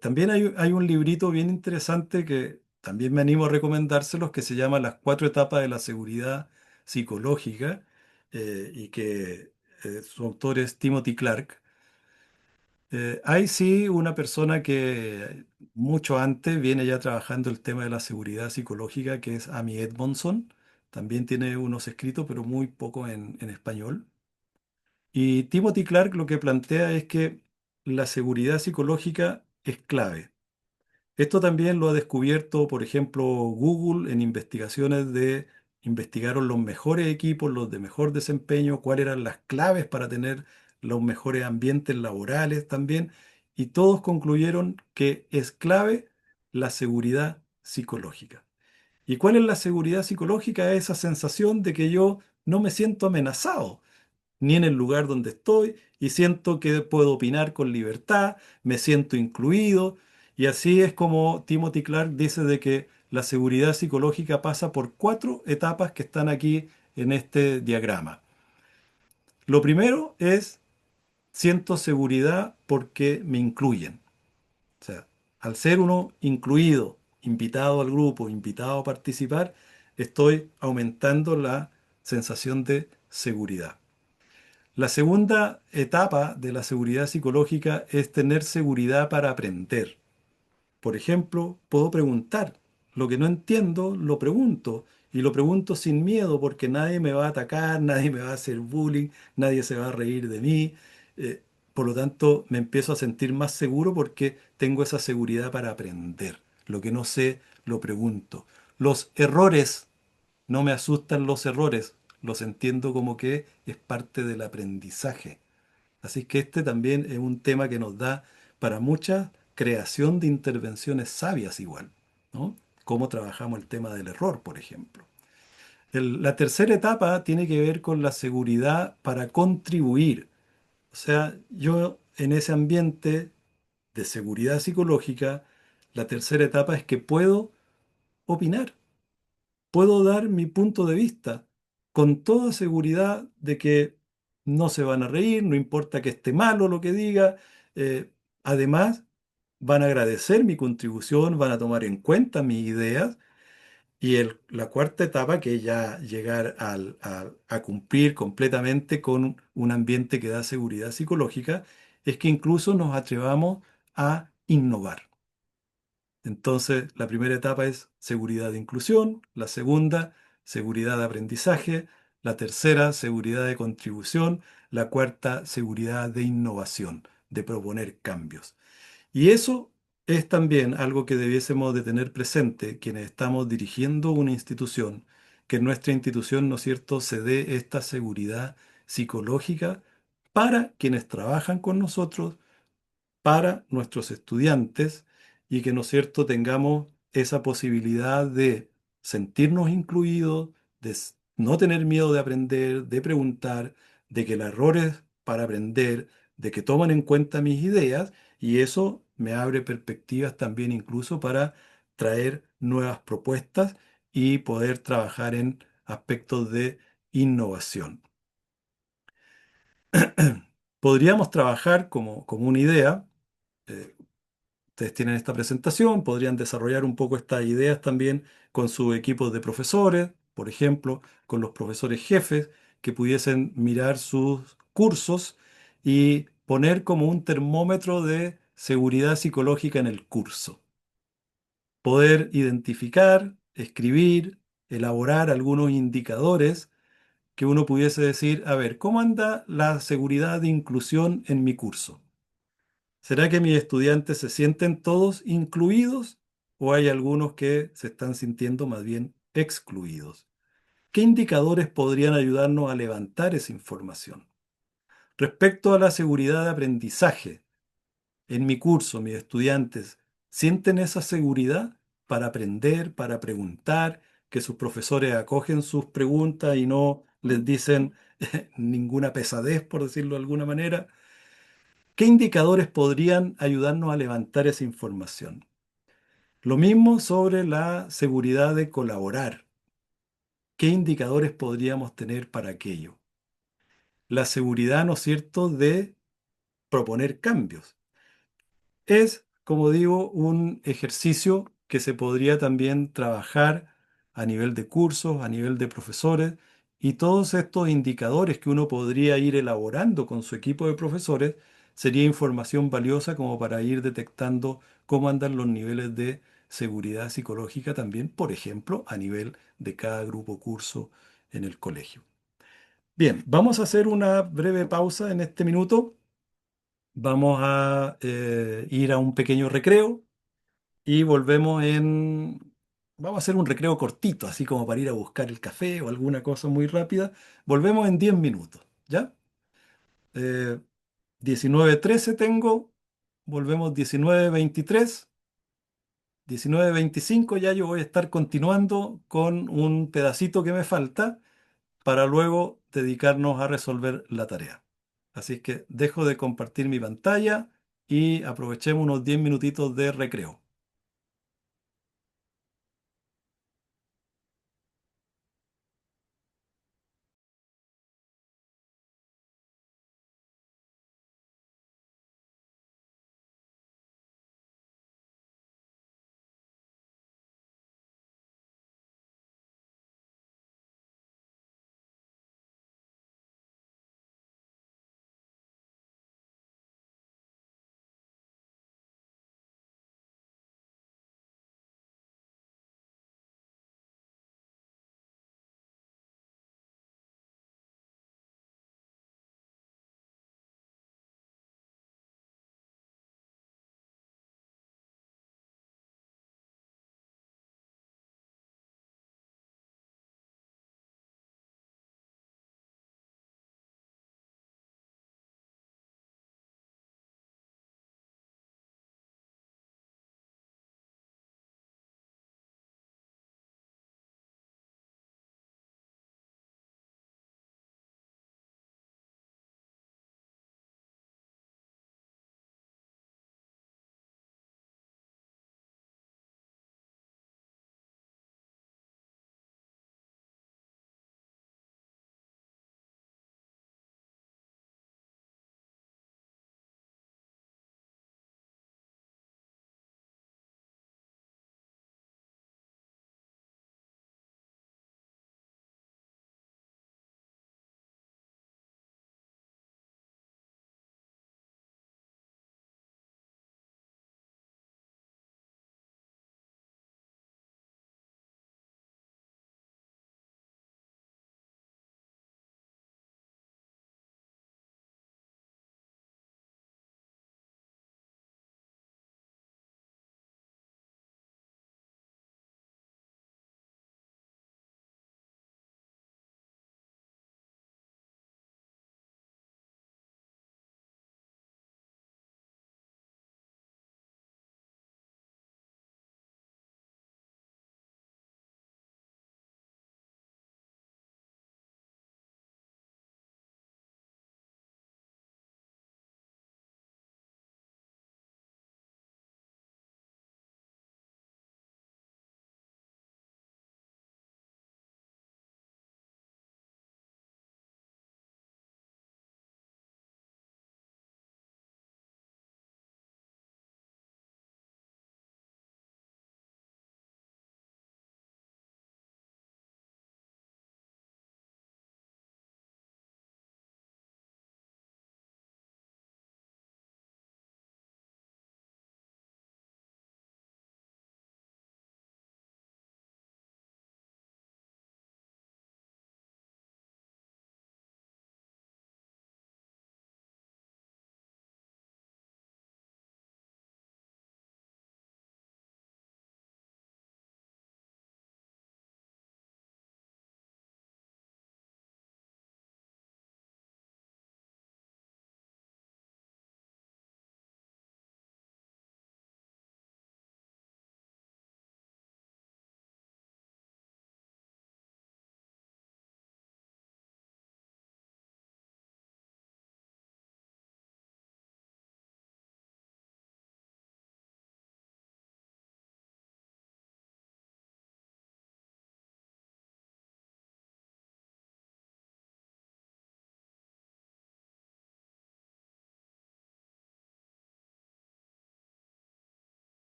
También hay un librito bien interesante que también me animo a recomendárselos que se llama Las cuatro etapas de la seguridad psicológica y que su autor es Timothy Clark. Hay sí una persona que mucho antes viene ya trabajando el tema de la seguridad psicológica, que es Amy Edmondson. También tiene unos escritos, pero muy poco en español. Y Timothy Clark lo que plantea es que la seguridad psicológica es clave. Esto también lo ha descubierto, por ejemplo, Google en investigaciones de investigaron los mejores equipos, los de mejor desempeño, cuáles eran las claves para tener los mejores ambientes laborales también, y todos concluyeron que es clave la seguridad psicológica. ¿Y cuál es la seguridad psicológica? Esa sensación de que yo no me siento amenazado ni en el lugar donde estoy y siento que puedo opinar con libertad, me siento incluido y así es como Timothy Clark dice de que la seguridad psicológica pasa por cuatro etapas que están aquí en este diagrama. Lo primero es siento seguridad porque me incluyen. O sea, al ser uno incluido, invitado al grupo, invitado a participar, estoy aumentando la sensación de seguridad. La segunda etapa de la seguridad psicológica es tener seguridad para aprender. Por ejemplo, puedo preguntar. Lo que no entiendo, lo pregunto. Y lo pregunto sin miedo porque nadie me va a atacar, nadie me va a hacer bullying, nadie se va a reír de mí. Eh, por lo tanto, me empiezo a sentir más seguro porque tengo esa seguridad para aprender. Lo que no sé, lo pregunto. Los errores no me asustan los errores, los entiendo como que es parte del aprendizaje. Así que este también es un tema que nos da para mucha creación de intervenciones sabias igual, ¿no? Cómo trabajamos el tema del error, por ejemplo. La tercera etapa tiene que ver con la seguridad para contribuir. O sea, yo en ese ambiente de seguridad psicológica, la tercera etapa es que puedo opinar, puedo dar mi punto de vista con toda seguridad de que no se van a reír, no importa que esté malo lo que diga. eh, Además, van a agradecer mi contribución, van a tomar en cuenta mis ideas. Y la cuarta etapa, que es ya llegar a cumplir completamente con un ambiente que da seguridad psicológica, es que incluso nos atrevamos a innovar. Entonces, la primera etapa es seguridad de inclusión, la segunda, seguridad de aprendizaje, la tercera, seguridad de contribución, la cuarta, seguridad de innovación, de proponer cambios. Y eso es también algo que debiésemos de tener presente quienes estamos dirigiendo una institución, que en nuestra institución, ¿no es cierto?, se dé esta seguridad psicológica para quienes trabajan con nosotros, para nuestros estudiantes y que, ¿no es cierto?, tengamos esa posibilidad de sentirnos incluidos, de no tener miedo de aprender, de preguntar, de que el error es para aprender, de que toman en cuenta mis ideas y eso me abre perspectivas también incluso para traer nuevas propuestas y poder trabajar en aspectos de innovación. Podríamos trabajar como una idea. eh, Ustedes tienen esta presentación, podrían desarrollar un poco estas ideas también con su equipo de profesores, por ejemplo, con los profesores jefes que pudiesen mirar sus cursos y poner como un termómetro de seguridad psicológica en el curso. Poder identificar, escribir, elaborar algunos indicadores que uno pudiese decir, a ver, ¿cómo anda la seguridad de inclusión en mi curso? ¿Será que mis estudiantes se sienten todos incluidos o hay algunos que se están sintiendo más bien excluidos? ¿Qué indicadores podrían ayudarnos a levantar esa información? Respecto a la seguridad de aprendizaje, en mi curso, mis estudiantes sienten esa seguridad para aprender, para preguntar, que sus profesores acogen sus preguntas y no les dicen ninguna pesadez, por decirlo de alguna manera. ¿Qué indicadores podrían ayudarnos a levantar esa información? Lo mismo sobre la seguridad de colaborar. ¿Qué indicadores podríamos tener para aquello? La seguridad, ¿no es cierto?, de proponer cambios. Es, como digo, un ejercicio que se podría también trabajar a nivel de cursos, a nivel de profesores, y todos estos indicadores que uno podría ir elaborando con su equipo de profesores sería información valiosa como para ir detectando cómo andan los niveles de seguridad psicológica también, por ejemplo, a nivel de cada grupo curso en el colegio. Bien, vamos a hacer una breve pausa en este minuto. Vamos a ir a un pequeño recreo y volvemos en... Vamos a hacer un recreo cortito, así como para ir a buscar el café o alguna cosa muy rápida. Volvemos en 10 minutos, ¿ya? Eh, 19:13 tengo, volvemos 19:23, 19:25 ya yo voy a estar continuando con un pedacito que me falta para luego dedicarnos a resolver la tarea. Así que dejo de compartir mi pantalla y aprovechemos unos 10 minutitos de recreo.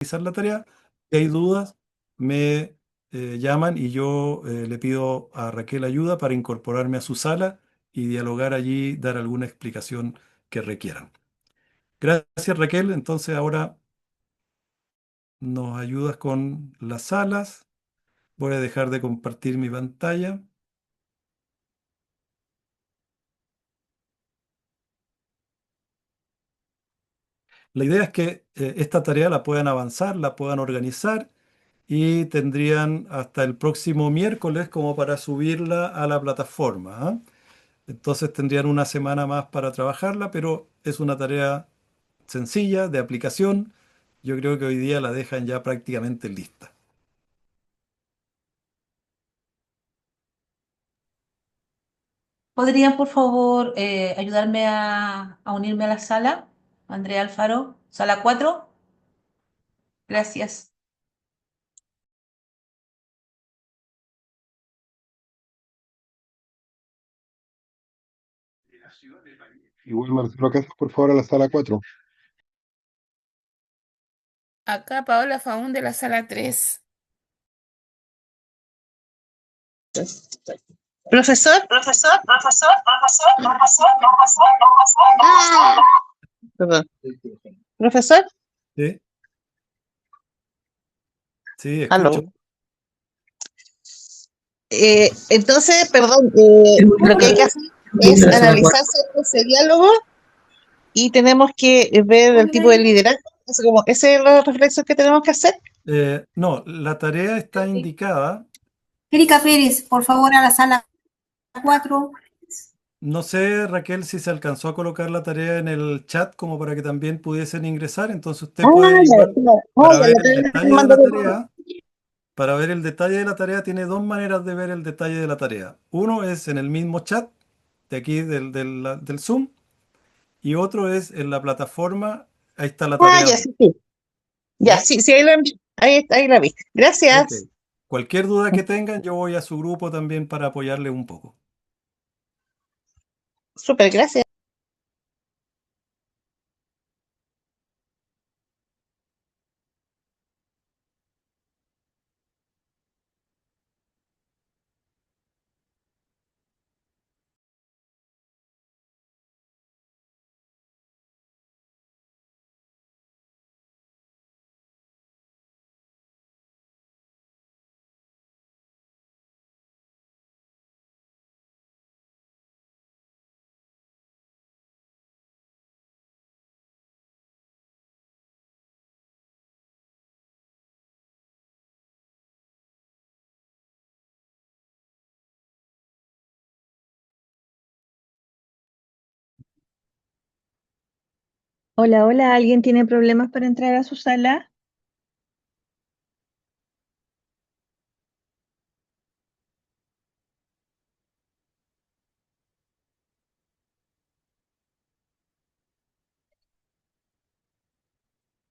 la tarea. Si hay dudas, me llaman y yo le pido a Raquel ayuda para incorporarme a su sala y dialogar allí, dar alguna explicación que requieran. Gracias, Raquel. Entonces ahora nos ayudas con las salas. Voy a dejar de compartir mi pantalla. La idea es que esta tarea la puedan avanzar, la puedan organizar y tendrían hasta el próximo miércoles como para subirla a la plataforma, ¿ah? Entonces tendrían una semana más para trabajarla, pero es una tarea sencilla de aplicación. Yo creo que hoy día la dejan ya prácticamente lista. ¿Podrían, por favor, ayudarme a unirme a la sala? Andrea Alfaro, sala 4. Gracias. Igual Marcelo Casas, por favor, a la sala 4. Acá Paola Faún de la sala 3. Perdón. Profesor, ¿Sí? Sí, escucho. aló. Entonces, perdón, lo que hay que hacer es analizar ese diálogo y tenemos que ver el tipo de liderazgo. Esa es la reflexión que tenemos que hacer. No, la tarea está indicada. Erika Pérez, por favor, a la sala 4. No sé, Raquel, si se alcanzó a colocar la tarea en el chat como para que también pudiesen ingresar. Entonces usted puede igual, para ver el detalle de la tarea, para ver el detalle de la tarea, tiene dos maneras de ver el detalle de la tarea. Uno es en el mismo chat de aquí del Zoom y otro es en la plataforma. Ahí está la tarea. Ya, sí, sí. Ya, ¿Ya? sí, sí, ahí la vi. Ok. Gracias. Cualquier duda que tengan, yo voy a su grupo también para apoyarle un poco. Súper, gracias. Hola, hola, ¿alguien tiene problemas para entrar a su sala?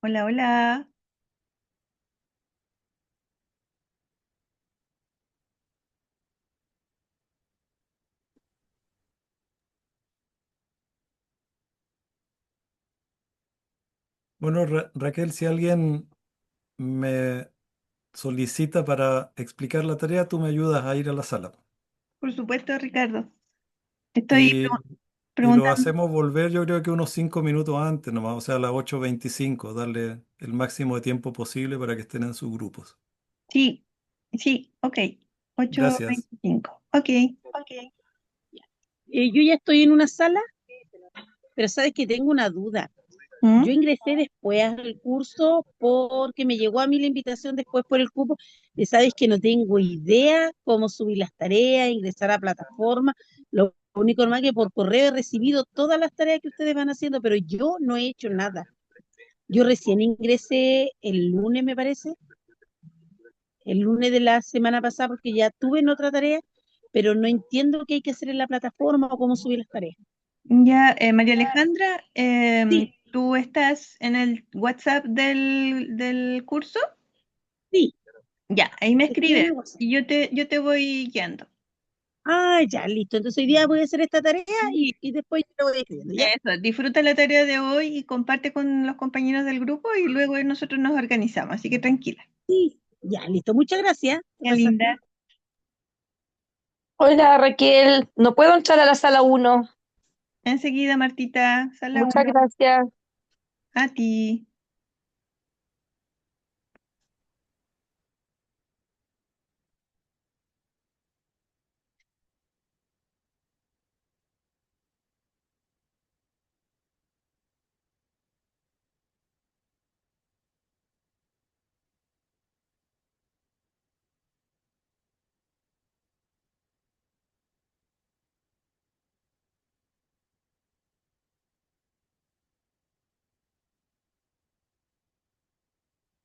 Hola, hola. Bueno, Raquel, si alguien me solicita para explicar la tarea, tú me ayudas a ir a la sala. Por supuesto, Ricardo. Estoy Y, y lo preguntando. hacemos volver, yo creo que unos 5 minutos antes nomás, o sea, a las 8:25, darle el máximo de tiempo posible para que estén en sus grupos. Sí, sí, ok. Gracias. 8:25. Ok. Yo ya estoy en una sala, pero sabes que tengo una duda. ¿Mm? Yo ingresé después al curso porque me llegó a mí la invitación después por el cupo. Y sabes que no tengo idea cómo subir las tareas, ingresar a plataforma. Lo único normal que por correo he recibido todas las tareas que ustedes van haciendo, pero yo no he hecho nada. Yo recién ingresé el lunes, me parece, el lunes de la semana pasada, porque ya tuve en otra tarea, pero no entiendo qué hay que hacer en la plataforma o cómo subir las tareas. Ya, María Alejandra, Sí, ¿tú estás en el WhatsApp del curso? sí, Ya, ahí me estoy en el escribes WhatsApp. y yo te voy guiando. Ah, ya, listo. Entonces hoy día voy a hacer esta tarea y después yo lo voy escribiendo, ¿ya? Eso, disfruta la tarea de hoy y comparte con los compañeros del grupo y luego nosotros nos organizamos, así que tranquila. Sí, ya, listo. Muchas gracias. Te Ya pasaste. linda. Hola Raquel, no puedo entrar a la sala 1. Enseguida, Martita, sala Muchas 1, gracias. a ti.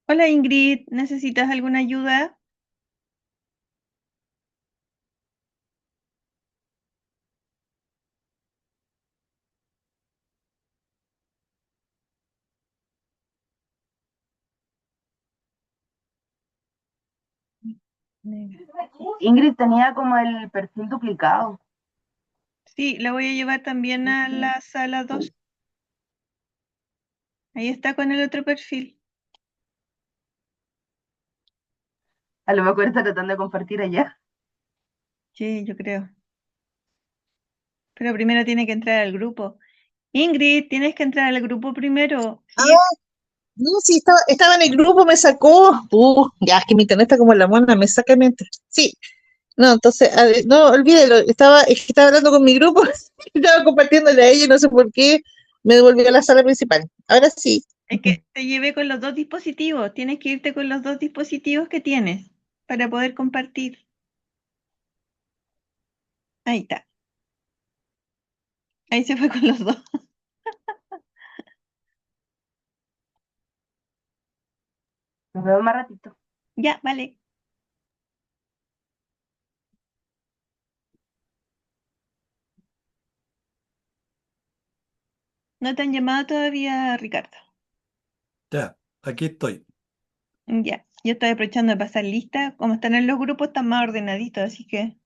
Hola Ingrid, ¿necesitas alguna ayuda? Ingrid tenía como el perfil duplicado. Sí, la voy a llevar también a la sala 2. Ahí está con el otro perfil. A lo mejor está tratando de compartir allá. Sí, yo creo. Pero primero tiene que entrar al grupo. Ingrid, tienes que entrar al grupo primero. Ah, Sí, no, sí, estaba en el grupo, me sacó. Ya, es que mi internet está como la mona, me saca mi internet. Sí, no, entonces, no, olvídelo, es que estaba hablando con mi grupo, estaba compartiéndole a ella y no sé por qué me devolvió a la sala principal. Ahora sí. es que te llevé con los dos dispositivos. Tienes que irte con los dos dispositivos que tienes para poder compartir. Ahí está. Ahí se fue con los dos. Nos vemos más ratito. Ya, vale. No te han llamado todavía, Ricardo. Ya, aquí estoy. Ya, yo estoy aprovechando de pasar lista. Como están en los grupos, están más ordenaditos, así que.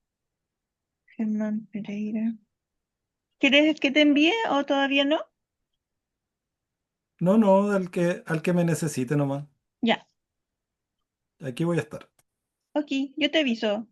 Germán Pereira. ¿Quieres que te envíe o todavía no? No, no, al que me necesite nomás. Ya, Aquí voy a estar. ok, yo te aviso.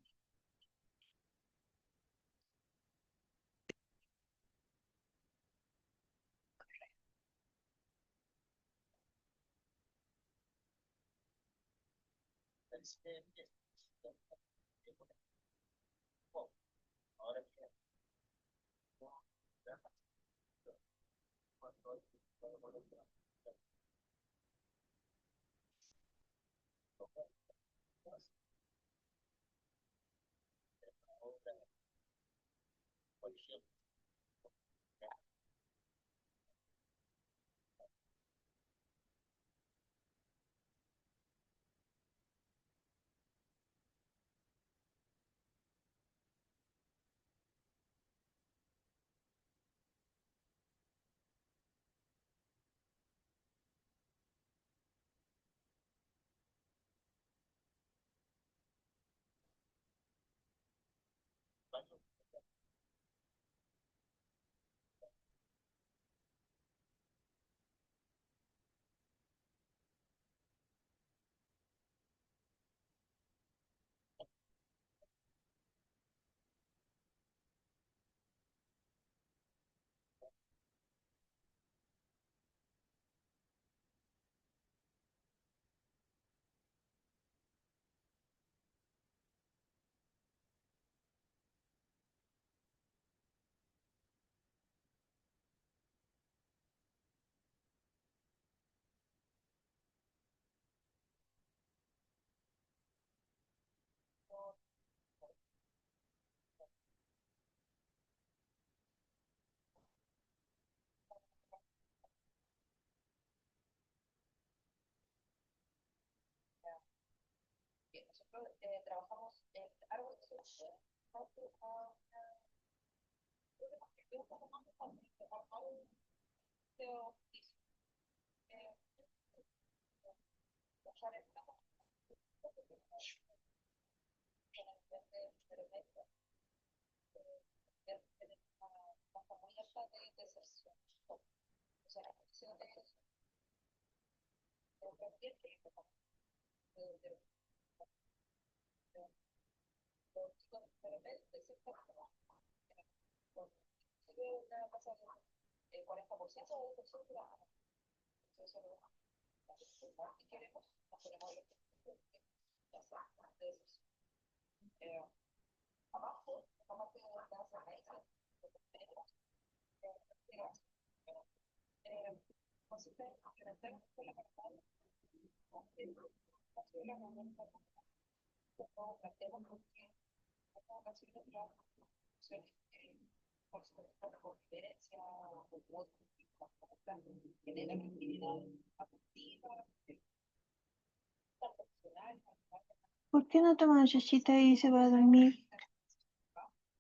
¿Por qué no toma una siestita y se va a dormir?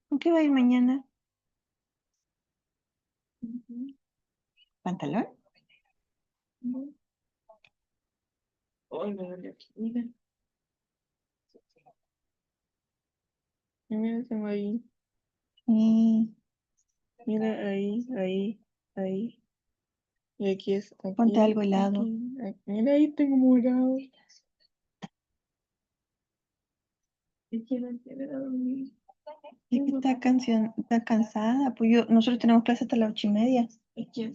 ¿Con qué va a ir mañana? ¿Pantalón? Ay, me duele aquí. Mira, mira, tengo ahí. Sí. Mira, ahí. Y aquí es, Ponte algo aquí, helado. aquí. Mira, ahí tengo morado. Es que no quiere dormir. Es que está cansada. Pues nosotros tenemos clase hasta las 8:30. Es que,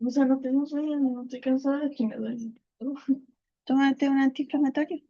o sea, no tengo sueño, no estoy cansada, es que me duele. Tómate un antiinflamatorio.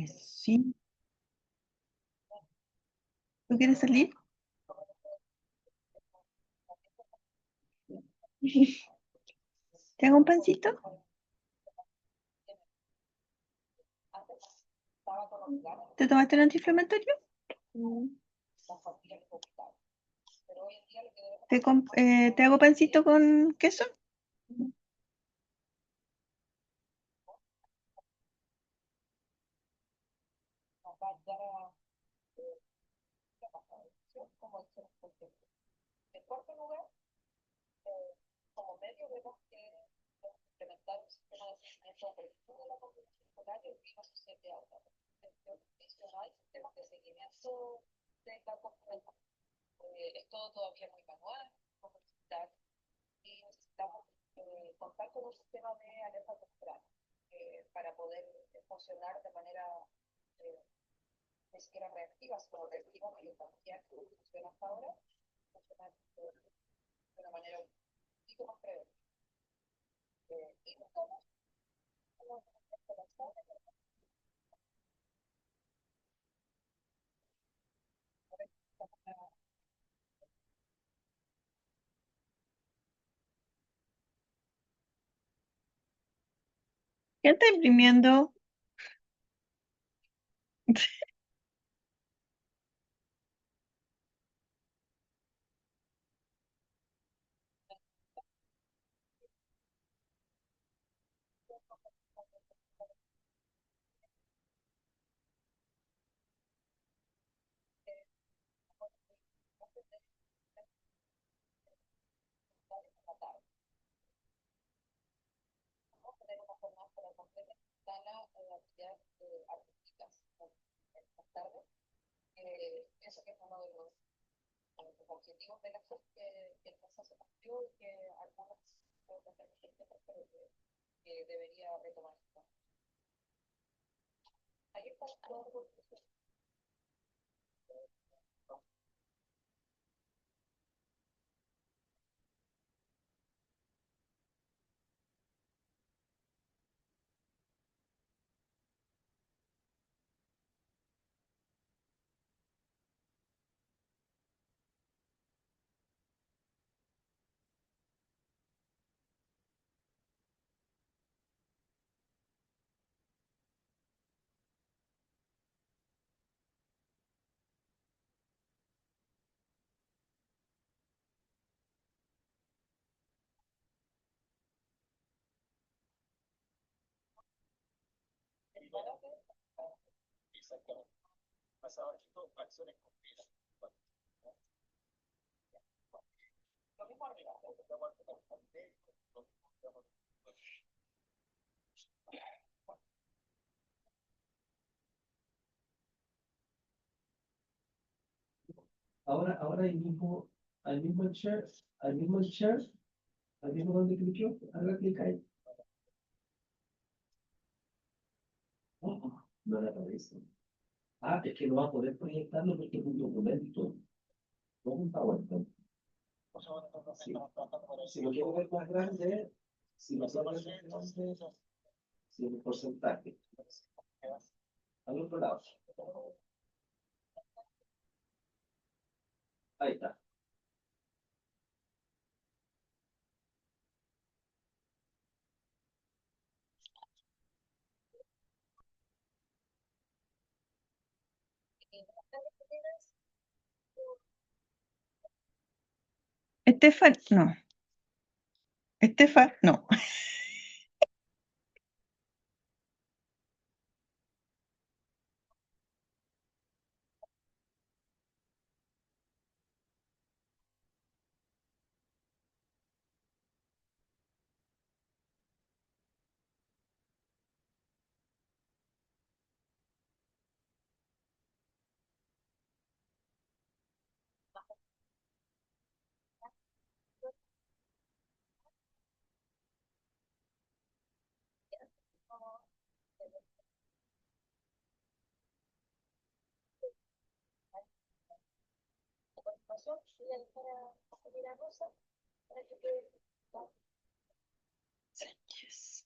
Sí. ¿Tú quieres salir? ¿Te hago un pancito? ¿Te tomaste el antiinflamatorio? ¿Te hago pancito con queso? ¿Qué está imprimiendo? Ahora al mismo donde cliqueó, haga clic ahí. No le aparece. Ah, es que no va a poder proyectarlo porque es un documento, no un PowerPoint. Sí. Si lo quiero ver más grande, si lo quiero ver más grande, si el porcentaje. Al otro lado. Ahí está. Estefan, no. Estefan, no. Sánchez.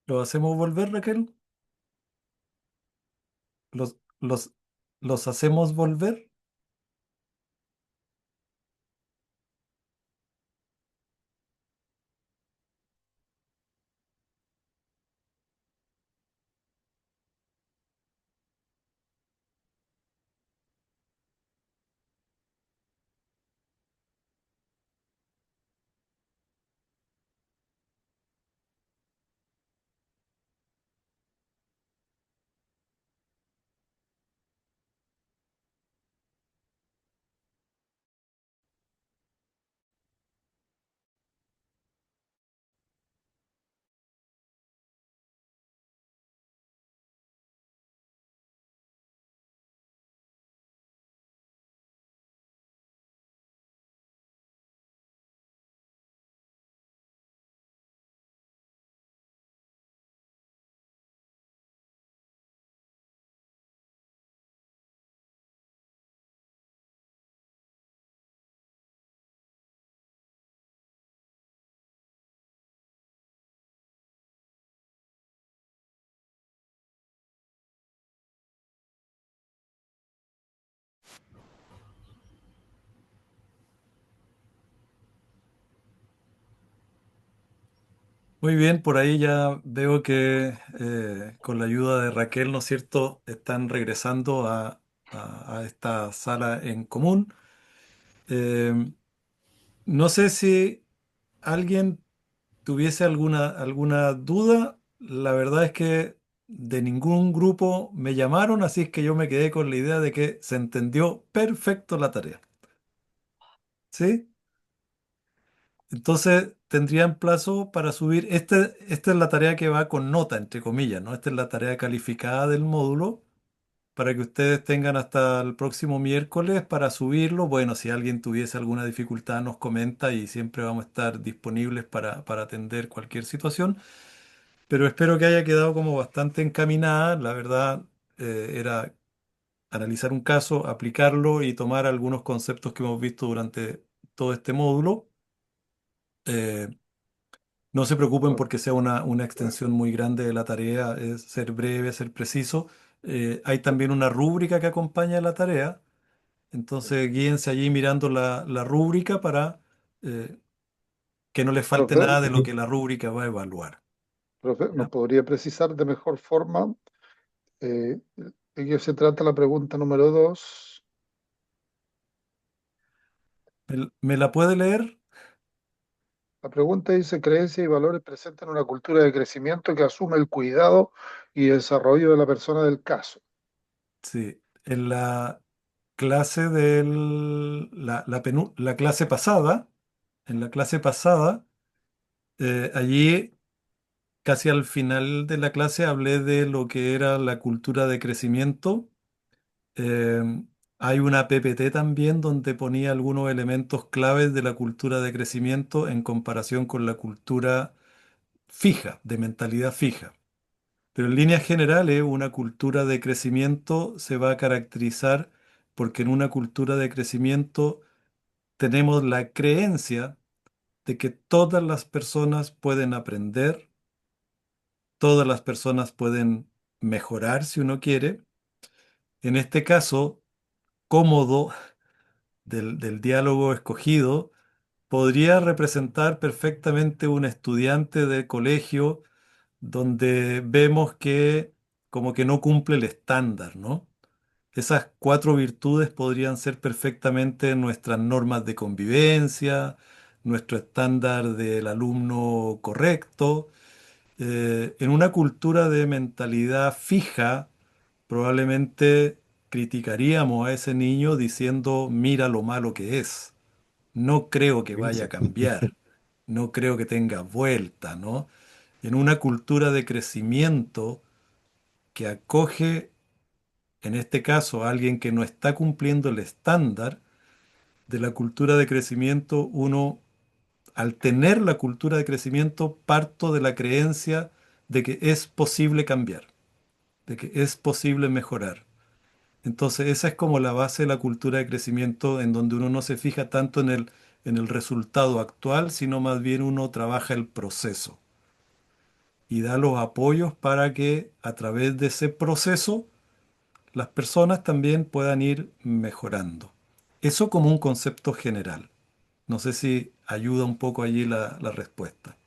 ¿Lo hacemos volver, Raquel? ¿Los, los, los hacemos volver? Muy bien, por ahí ya veo que con la ayuda de Raquel, ¿no es cierto?, están regresando a esta sala en común. Eh, no sé si alguien tuviese alguna duda. La verdad es que de ningún grupo me llamaron, así es que yo me quedé con la idea de que se entendió perfecto la tarea. ¿Sí? Entonces tendrían plazo para subir. Esta es la tarea que va con nota, entre comillas, ¿no? Esta es la tarea calificada del módulo para que ustedes tengan hasta el próximo miércoles para subirlo. Bueno, si alguien tuviese alguna dificultad nos comenta y siempre vamos a estar disponibles para atender cualquier situación. Pero espero que haya quedado como bastante encaminada. La verdad, era analizar un caso, aplicarlo y tomar algunos conceptos que hemos visto durante todo este módulo. Eh, No se preocupen porque sea una extensión muy grande de la tarea, es ser breve, ser preciso. Hay también una rúbrica que acompaña la tarea, entonces guíense allí mirando la rúbrica para eh, que no les falte Profe, nada de lo que la rúbrica va a evaluar. profe, ¿nos ¿Ya? podría precisar de mejor forma de qué se trata la pregunta número 2? ¿Me la puede leer? La pregunta dice, creencias y valores presentan una cultura de crecimiento que asume el cuidado y desarrollo de la persona del caso. Sí, en la clase la clase pasada, en la clase pasada, allí casi al final de la clase hablé de lo que era la cultura de crecimiento. Eh, Hay una PPT también donde ponía algunos elementos claves de la cultura de crecimiento en comparación con la cultura fija, de mentalidad fija. Pero en líneas generales, una cultura de crecimiento se va a caracterizar porque en una cultura de crecimiento tenemos la creencia de que todas las personas pueden aprender, todas las personas pueden mejorar si uno quiere. En este caso, cómodo del diálogo escogido podría representar perfectamente un estudiante de colegio donde vemos que como que no cumple el estándar, ¿no? Esas cuatro virtudes podrían ser perfectamente nuestras normas de convivencia, nuestro estándar del alumno correcto. En una cultura de mentalidad fija, probablemente criticaríamos a ese niño diciendo, mira lo malo que es. No creo que vaya a cambiar. No creo que tenga vuelta, ¿no? En una cultura de crecimiento que acoge, en este caso, a alguien que no está cumpliendo el estándar de la cultura de crecimiento, uno, al tener la cultura de crecimiento, parto de la creencia de que es posible cambiar, de que es posible mejorar. Entonces, esa es como la base de la cultura de crecimiento en donde uno no se fija tanto en el resultado actual, sino más bien uno trabaja el proceso. y da los apoyos para que a través de ese proceso las personas también puedan ir mejorando. Eso como un concepto general. No sé si ayuda un poco allí la respuesta.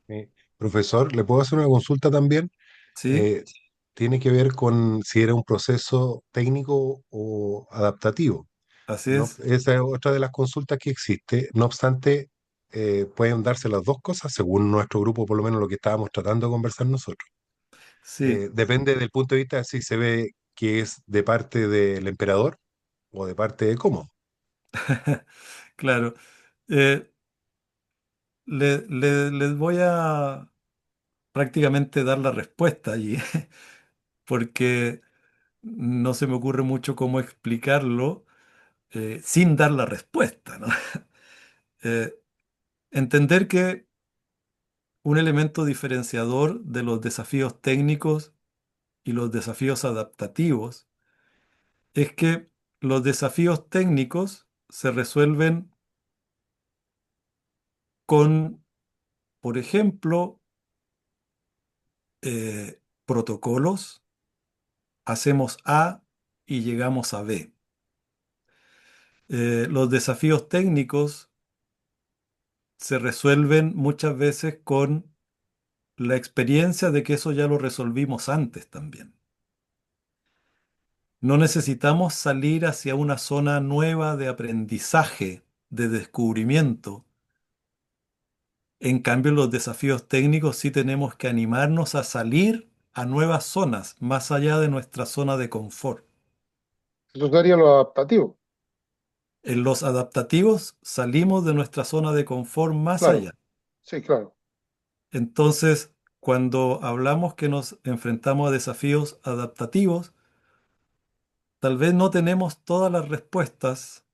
Eh, Profesor, ¿le puedo hacer una consulta también? ¿Sí? Eh, Tiene que ver con si era un proceso técnico o adaptativo. Así No, es. esa es otra de las consultas que existe. No obstante, pueden darse las dos cosas según nuestro grupo, por lo menos lo que estábamos tratando de conversar nosotros. Sí, Depende del punto de vista si se ve que es de parte del emperador o de parte de cómo. claro. Eh, les voy a prácticamente dar la respuesta allí, porque no se me ocurre mucho cómo explicarlo sin dar la respuesta, ¿no? Eh, entender que un elemento diferenciador de los desafíos técnicos y los desafíos adaptativos es que los desafíos técnicos se resuelven con, por ejemplo, protocolos, hacemos A y llegamos a B. Los desafíos técnicos se resuelven muchas veces con la experiencia de que eso ya lo resolvimos antes también. No necesitamos salir hacia una zona nueva de aprendizaje, de descubrimiento. En cambio, los desafíos técnicos sí tenemos que animarnos a salir a nuevas zonas, más allá de nuestra zona de confort. Eso sería lo adaptativo. En los adaptativos salimos de nuestra zona de confort más Claro, allá. sí, claro. Entonces, cuando hablamos que nos enfrentamos a desafíos adaptativos, tal vez no tenemos todas las respuestas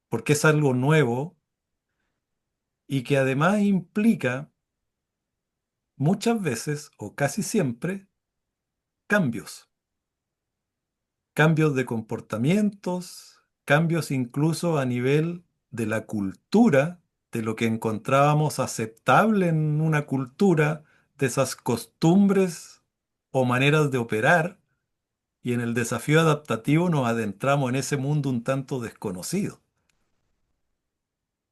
porque es algo nuevo y que además implica muchas veces o casi siempre cambios. Cambios de comportamientos, cambios incluso a nivel de la cultura, de lo que encontrábamos aceptable en una cultura, de esas costumbres o maneras de operar, y en el desafío adaptativo nos adentramos en ese mundo un tanto desconocido.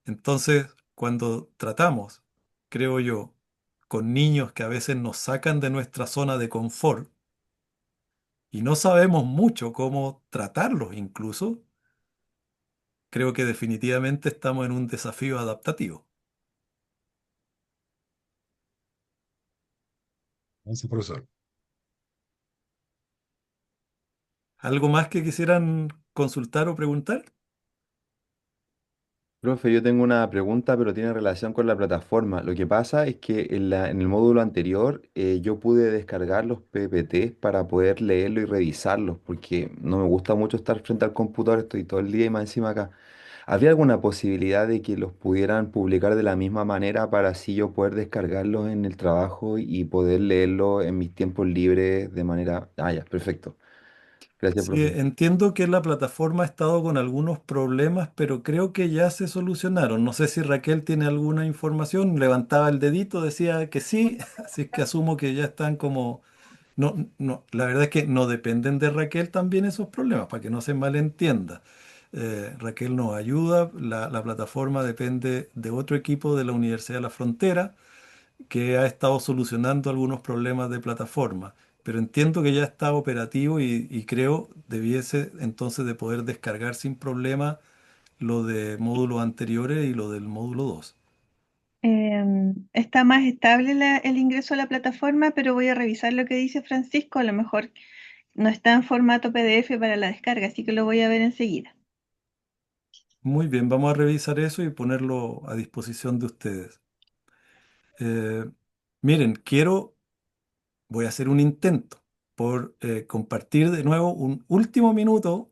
Entonces, cuando tratamos, creo yo, con niños que a veces nos sacan de nuestra zona de confort y no sabemos mucho cómo tratarlos incluso, creo que definitivamente estamos en un desafío adaptativo. Gracias, profesor. ¿Algo más que quisieran consultar o preguntar? Profe, yo tengo una pregunta, pero tiene relación con la plataforma. Lo que pasa es que en el módulo anterior yo pude descargar los PPT para poder leerlo y revisarlos, porque no me gusta mucho estar frente al computador, estoy todo el día y más encima acá. ¿Habría alguna posibilidad de que los pudieran publicar de la misma manera para así yo poder descargarlos en el trabajo y poder leerlo en mis tiempos libres de manera... Ah, ya, perfecto. Gracias, Sí, profe. entiendo que la plataforma ha estado con algunos problemas, pero creo que ya se solucionaron. No sé si Raquel tiene alguna información. Levantaba el dedito, decía que sí, así es que asumo que ya están como... No, no, la verdad es que no dependen de Raquel también esos problemas, para que no se malentienda. Raquel nos ayuda, la plataforma depende de otro equipo de la Universidad de la Frontera que ha estado solucionando algunos problemas de plataforma, pero entiendo que ya está operativo y creo debiese entonces de poder descargar sin problema lo de módulos anteriores y lo del módulo 2. Está más estable el ingreso a la plataforma, pero voy a revisar lo que dice Francisco. A lo mejor no está en formato PDF para la descarga, así que lo voy a ver enseguida. Muy bien, vamos a revisar eso y ponerlo a disposición de ustedes. Eh, miren, voy a hacer un intento por compartir de nuevo un último minuto,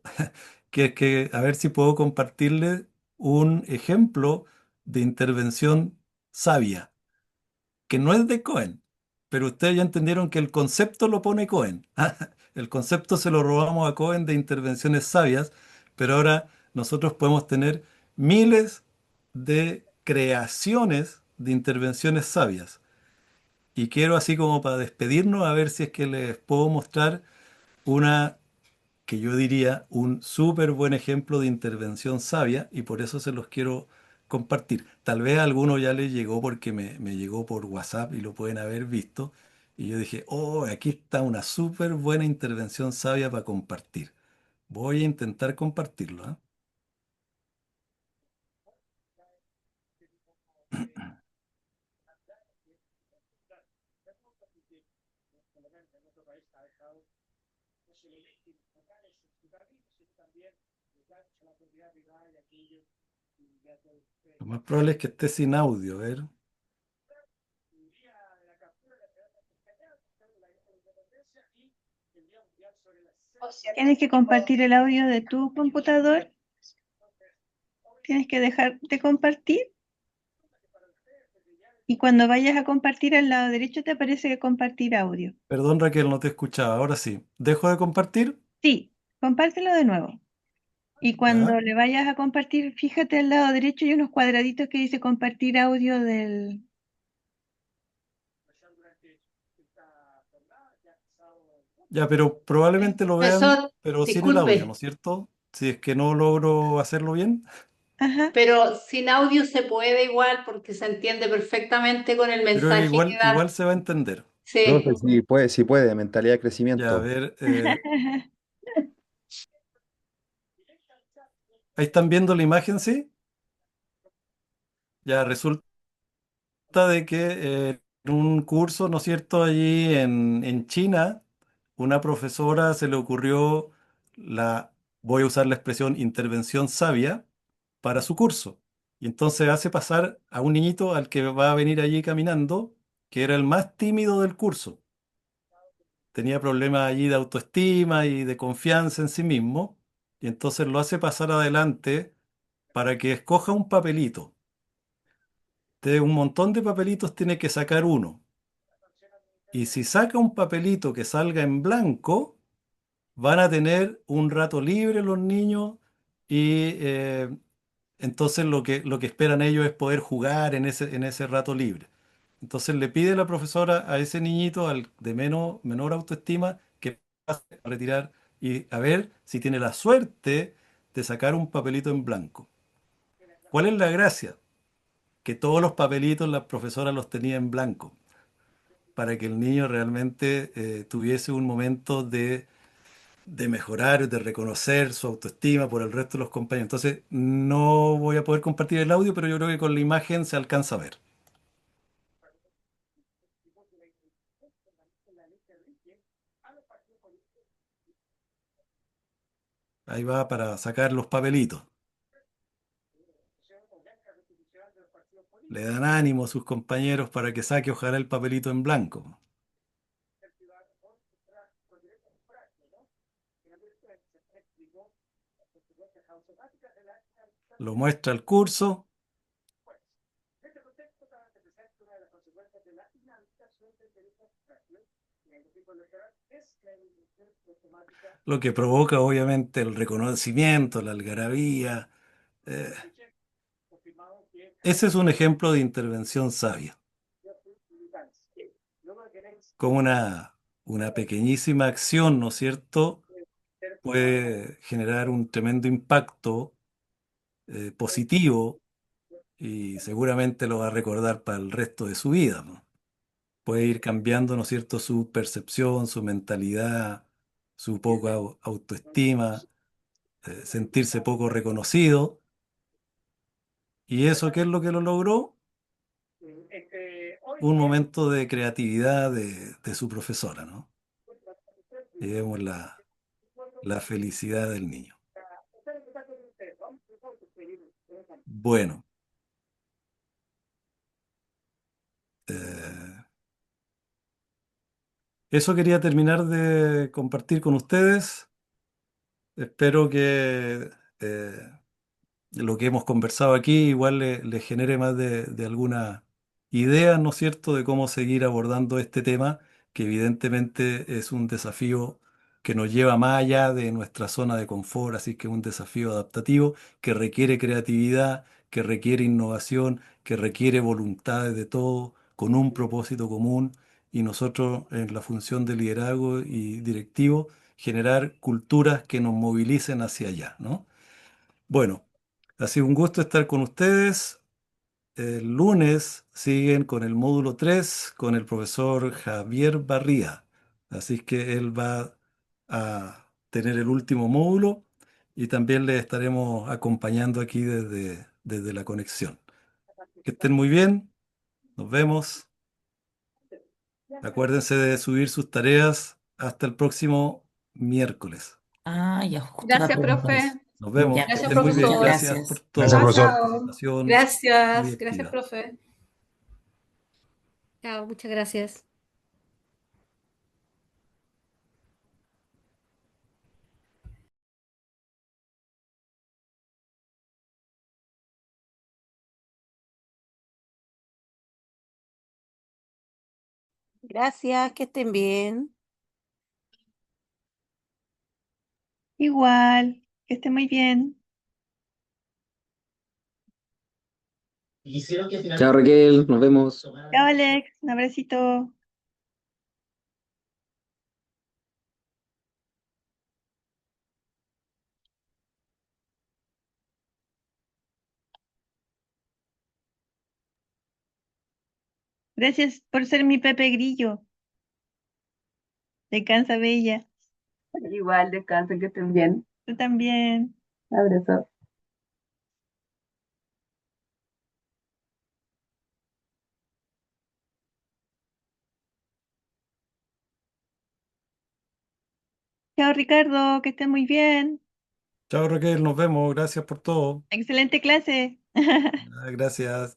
que es que a ver si puedo compartirles un ejemplo de intervención sabia, que no es de Cohen, pero ustedes ya entendieron que el concepto lo pone Cohen. El concepto se lo robamos a Cohen de intervenciones sabias, pero ahora nosotros podemos tener miles de creaciones de intervenciones sabias. y quiero así como para despedirnos a ver si es que les puedo mostrar una que yo diría un súper buen ejemplo de intervención sabia y por eso se los quiero compartir. Tal vez a alguno ya les llegó porque me llegó por WhatsApp y lo pueden haber visto. Y yo dije, oh, aquí está una súper buena intervención sabia para compartir. Voy a intentar compartirlo, ¿ah? Lo más probable es que esté sin audio, a ver. Tienes que compartir el audio de tu computador. Tienes que dejar de compartir. Y cuando vayas a compartir al lado derecho te aparece que compartir audio. Perdón, Raquel, no te escuchaba. Ahora sí. ¿Dejo de compartir? Sí, compártelo de nuevo. Y Ya. cuando le vayas a compartir, fíjate al lado derecho hay unos cuadraditos que dice compartir audio del... Ya, pero probablemente lo vean, Profesor, pero sin el audio, ¿no disculpe, es cierto? Si es que no logro hacerlo bien. Ajá. pero sin audio se puede igual porque se entiende perfectamente con el Pero mensaje que igual dan. se va a entender. Profe, Sí. sí puede, mentalidad de Ya, a crecimiento. ver, ahí están viendo la imagen, ¿sí? Ya resulta de que en un curso, ¿no es cierto?, allí en China, una profesora se le ocurrió voy a usar la expresión intervención sabia para su curso. Y entonces hace pasar a un niñito al que va a venir allí caminando, que era el más tímido del curso. Tenía problemas allí de autoestima y de confianza en sí mismo, y entonces lo hace pasar adelante para que escoja un papelito. De un montón de papelitos tiene que sacar uno. Y si saca un papelito que salga en blanco, van a tener un rato libre los niños y entonces lo que esperan ellos es poder jugar en ese rato libre. Entonces le pide la profesora a ese niñito, al de menor autoestima, que pase a retirar y a ver si tiene la suerte de sacar un papelito en blanco. ¿Cuál es la gracia? Que todos los papelitos la profesora los tenía en blanco, para que el niño realmente tuviese un momento de mejorar, de reconocer su autoestima por el resto de los compañeros. Entonces, no voy a poder compartir el audio, pero yo creo que con la imagen se alcanza a ver. Ahí va para sacar los papelitos. Le dan ánimo a sus compañeros para que saque ojalá el papelito en blanco. Lo muestra el curso. Lo que provoca obviamente el reconocimiento, la algarabía. eh, Ese es un ejemplo de intervención sabia. Como una pequeñísima acción, ¿no es cierto?, puede generar un tremendo impacto positivo y seguramente lo va a recordar para el resto de su vida, ¿no? Puede ir cambiando, ¿no es cierto?, su percepción, su mentalidad, su poca autoestima, sentirse poco reconocido. ¿Y eso qué es lo que lo logró? Un momento de creatividad de su profesora, ¿no? Y vemos la felicidad del niño. Bueno, eh, eso quería terminar de compartir con ustedes. Espero que lo que hemos conversado aquí igual le genere más de alguna idea, ¿no es cierto?, de cómo seguir abordando este tema, que evidentemente es un desafío que nos lleva más allá de nuestra zona de confort, así que es un desafío adaptativo que requiere creatividad, que requiere innovación, que requiere voluntades de todos, con un propósito común y nosotros en la función de liderazgo y directivo generar culturas que nos movilicen hacia allá, ¿no? Bueno, ha sido un gusto estar con ustedes. El lunes siguen con el módulo 3 con el profesor Javier Barría. Así que él va a tener el último módulo y también le estaremos acompañando aquí desde la conexión. Que estén muy bien. Nos vemos. Acuérdense de subir sus tareas hasta el próximo miércoles. Ah, ya justo iba a Gracias, preguntar eso. profe. Nos vemos. Que Ya, Gracias, estén muy perfecto, bien. muchas profesor. Gracias por gracias. Gracias, todo. profesor. Chao. Presentación muy Gracias. Gracias, activa. profe. Chao, muchas gracias. Gracias, que estén bien. Igual, que esté muy bien. Chao Raquel, nos vemos. Chao, Alex. Un abracito. Gracias por ser mi Pepe Grillo. Descansa, Bella. Igual, descansen, que estén bien. Tú también. Abrazo. Chao, Ricardo. Que estés muy bien. Chao Raquel, nos vemos. Gracias por todo. Excelente clase. Gracias.